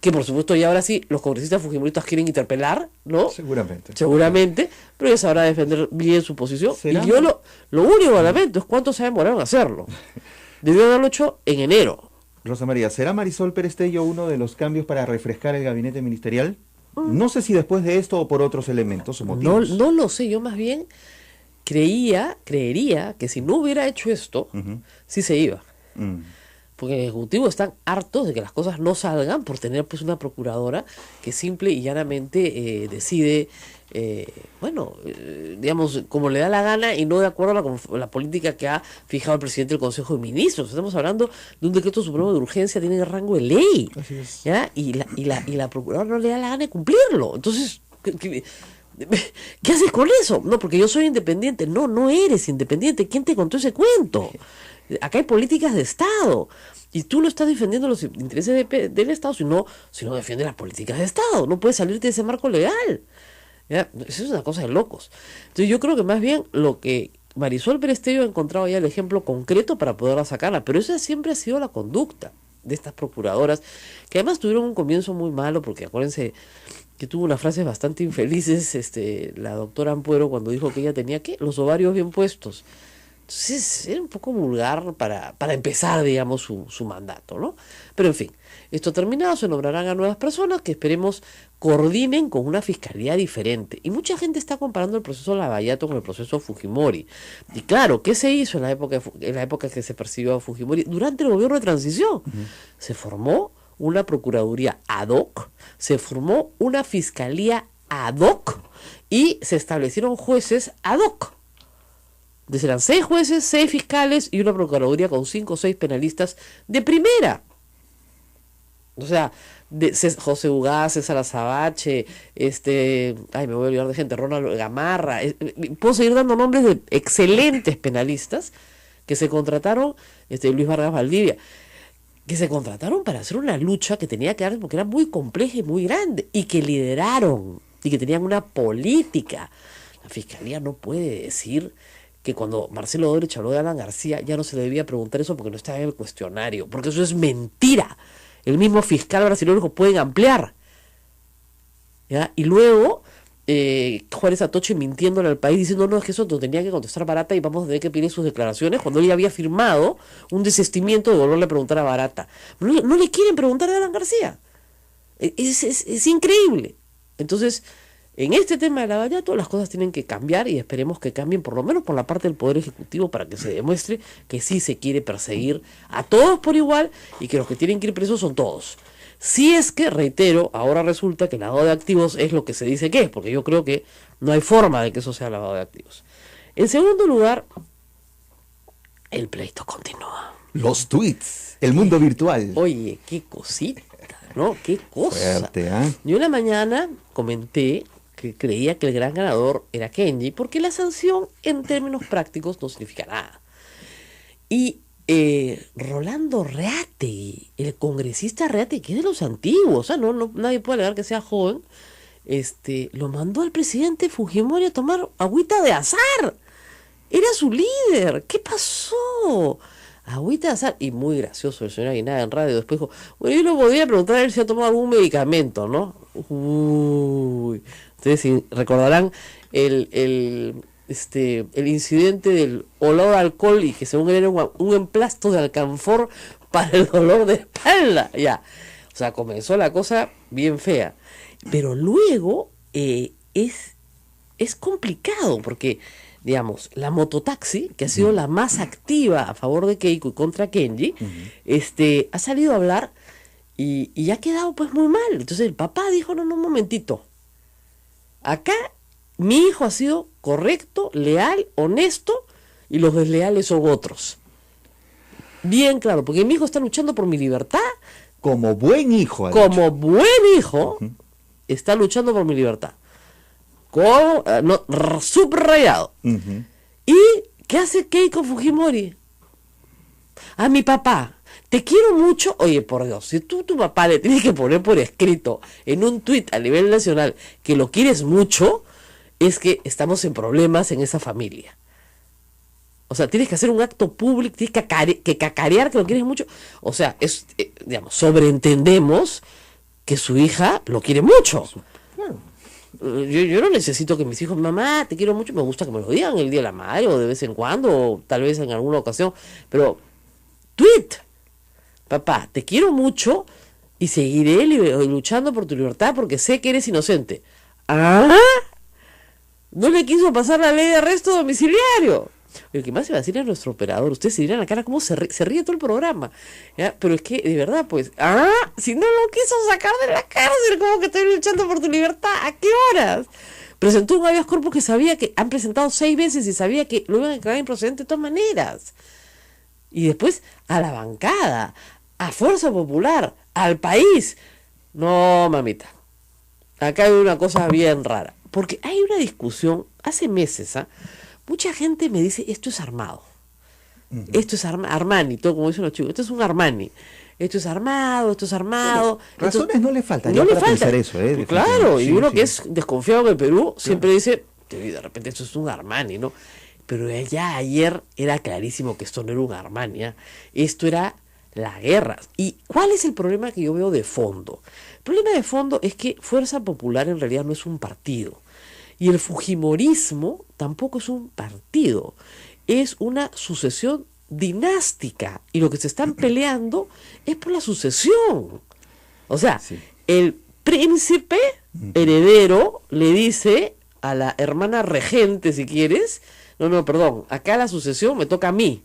que por supuesto ya ahora sí los congresistas fujimoristas quieren interpelar, ¿no? Seguramente, pero ella sabrá defender bien su posición. ¿Será? Y yo lo único que lamento es cuánto se demoraron a hacerlo. Debió haberlo hecho en enero. Rosa María, ¿será Marisol Perestello uno de los cambios para refrescar el gabinete ministerial? No sé si después de esto o por otros elementos o motivos. No lo sé, yo más bien creería que si no hubiera hecho esto, sí se iba. Porque en el Ejecutivo están hartos de que las cosas no salgan por tener pues una procuradora que simple y llanamente decide, digamos, como le da la gana y no de acuerdo a la política que ha fijado el presidente del Consejo de Ministros. Estamos hablando de un decreto supremo de urgencia, tiene rango de ley. Así es. ¿Ya? Y la procuradora no le da la gana de cumplirlo. Entonces, ¿qué haces con eso? No, porque yo soy independiente. No eres independiente. ¿Quién te contó ese cuento? Acá hay políticas de Estado y tú no estás defendiendo los intereses del Estado, sino defiendes las políticas de Estado. No puedes salirte de ese marco legal. ¿Ya? Eso es una cosa de locos. Entonces yo creo que más bien lo que Marisol Perestello ha encontrado ya el ejemplo concreto para poderla sacarla, pero esa siempre ha sido la conducta de estas procuradoras, que además tuvieron un comienzo muy malo, porque acuérdense que tuvo unas frases bastante infelices la doctora Ampuero cuando dijo que ella tenía los ovarios bien puestos. Entonces era un poco vulgar para empezar, digamos, su mandato, ¿no? Pero en fin, esto terminado, se nombrarán a nuevas personas que esperemos coordinen con una fiscalía diferente. Y mucha gente está comparando el proceso Lavallato con el proceso Fujimori. Y claro, ¿qué se hizo en la época que se persiguió a Fujimori? Durante el gobierno de transición se formó una procuraduría ad hoc, se formó una fiscalía ad hoc y se establecieron jueces ad hoc. Entonces eran 6 jueces, 6 fiscales y una procuraduría con 5 o 6 penalistas de primera. O sea, José Ugaz, César Azabache, me voy a olvidar de gente, Ronald Gamarra, puedo seguir dando nombres de excelentes penalistas que se contrataron, Luis Vargas Valdivia, que se contrataron para hacer una lucha que tenía que dar, porque era muy compleja y muy grande, y que lideraron, y que tenían una política. La Fiscalía no puede decir que cuando Marcelo Odebrecht habló de Alan García ya no se le debía preguntar eso porque no estaba en el cuestionario, porque eso es mentira. El mismo fiscal brasileño lo pueden ampliar, ¿ya? Y luego Juárez Atoche mintiéndole al país diciendo no, es que eso lo tenía que contestar Barata y vamos a tener que pedir sus declaraciones cuando él ya había firmado un desistimiento de volverle a preguntar a Barata. No le quieren preguntar a Alan García. Es increíble. Entonces, en este tema de Lavallato las cosas tienen que cambiar y esperemos que cambien por lo menos por la parte del Poder Ejecutivo para que se demuestre que sí se quiere perseguir a todos por igual y que los que tienen que ir presos son todos. Si es que, reitero, ahora resulta que el lavado de activos es lo que se dice que es, porque yo creo que no hay forma de que eso sea lavado de activos. En segundo lugar, el pleito continúa. Los tweets, el mundo virtual. Oye, qué cosita, ¿no? Qué cosa. Fuerte, ¿eh? Yo en la mañana comenté que creía que el gran ganador era Kenji, porque la sanción en términos prácticos no significa nada. Y Rolando Reategui, el congresista Reategui, que es de los antiguos, o sea, nadie puede alegar que sea joven, lo mandó al presidente Fujimori a tomar agüita de azar. Era su líder. ¿Qué pasó? Agüita de azar. Y muy gracioso el señor Aguinaga en radio. Después dijo, bueno, yo le podía preguntar a él si ha tomado algún medicamento, ¿no? Uy. Ustedes sí recordarán el incidente del olor a alcohol y que según él era un emplasto de alcanfor para el dolor de espalda. Ya. O sea, comenzó la cosa bien fea. Pero luego es complicado porque, digamos, la mototaxi, que ha sido la más activa a favor de Keiko y contra Kenji, ha salido a hablar y ha quedado pues muy mal. Entonces el papá dijo, no, un momentito. Acá mi hijo ha sido correcto, leal, honesto, y los desleales son otros. Bien claro, porque mi hijo está luchando por mi libertad. Como buen hijo. Como buen hijo, está luchando por mi libertad. Subrayado. ¿Y qué hace Keiko Fujimori? A mi papá, te quiero mucho. Oye, por Dios, si tu papá le tienes que poner por escrito en un tuit a nivel nacional que lo quieres mucho, es que estamos en problemas en esa familia. O sea, tienes que hacer un acto público, tienes que cacarear que lo quieres mucho. O sea, digamos, sobreentendemos que su hija lo quiere mucho. Yo no necesito que mis hijos, mamá, te quiero mucho, me gusta que me lo digan el día de la madre o de vez en cuando, o tal vez en alguna ocasión, pero tweet, papá, te quiero mucho y seguiré luchando por tu libertad porque sé que eres inocente. ¿Ah? No le quiso pasar la ley de arresto domiciliario. Lo que más se va a decir es nuestro operador. Ustedes se dirán a la cara cómo se ríe todo el programa, ¿ya? Pero es que, de verdad, pues, si no lo quiso sacar de la cárcel, ¿cómo que estoy luchando por tu libertad? ¿A qué horas? Presentó un habeas corpus que sabía que han presentado 6 veces y sabía que lo iban a declarar improcedente de todas maneras. Y después a la bancada, a Fuerza Popular, al país. No, mamita. Acá hay una cosa bien rara. Porque hay una discusión, hace meses, mucha gente me dice, esto es armado. Esto es Armani, todo como dicen los chicos, esto es un Armani. Esto es armado, esto es armado. Razones no le faltan. No le falta pensar eso, claro, y uno sí. que es desconfiado en el Perú, siempre dice, de repente esto es un Armani, ¿no? Pero ya ayer era clarísimo que esto no era un Armani, esto era la guerra. ¿Y cuál es el problema que yo veo de fondo? El problema de fondo es que Fuerza Popular en realidad no es un partido. Y el fujimorismo tampoco es un partido. Es una sucesión dinástica. Y lo que se están peleando es por la sucesión. O sea, el príncipe heredero le dice a la hermana regente, si quieres, no, perdón, acá la sucesión me toca a mí.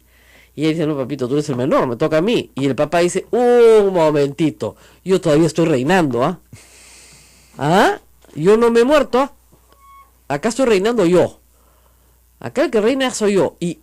Y él dice, no, papito, tú eres el menor, me toca a mí. Y el papá dice, un momentito, yo todavía estoy reinando, ¿ah? ¿Ah? Yo no me he muerto, ¿ah? Acá estoy reinando yo. Acá el que reina soy yo. Y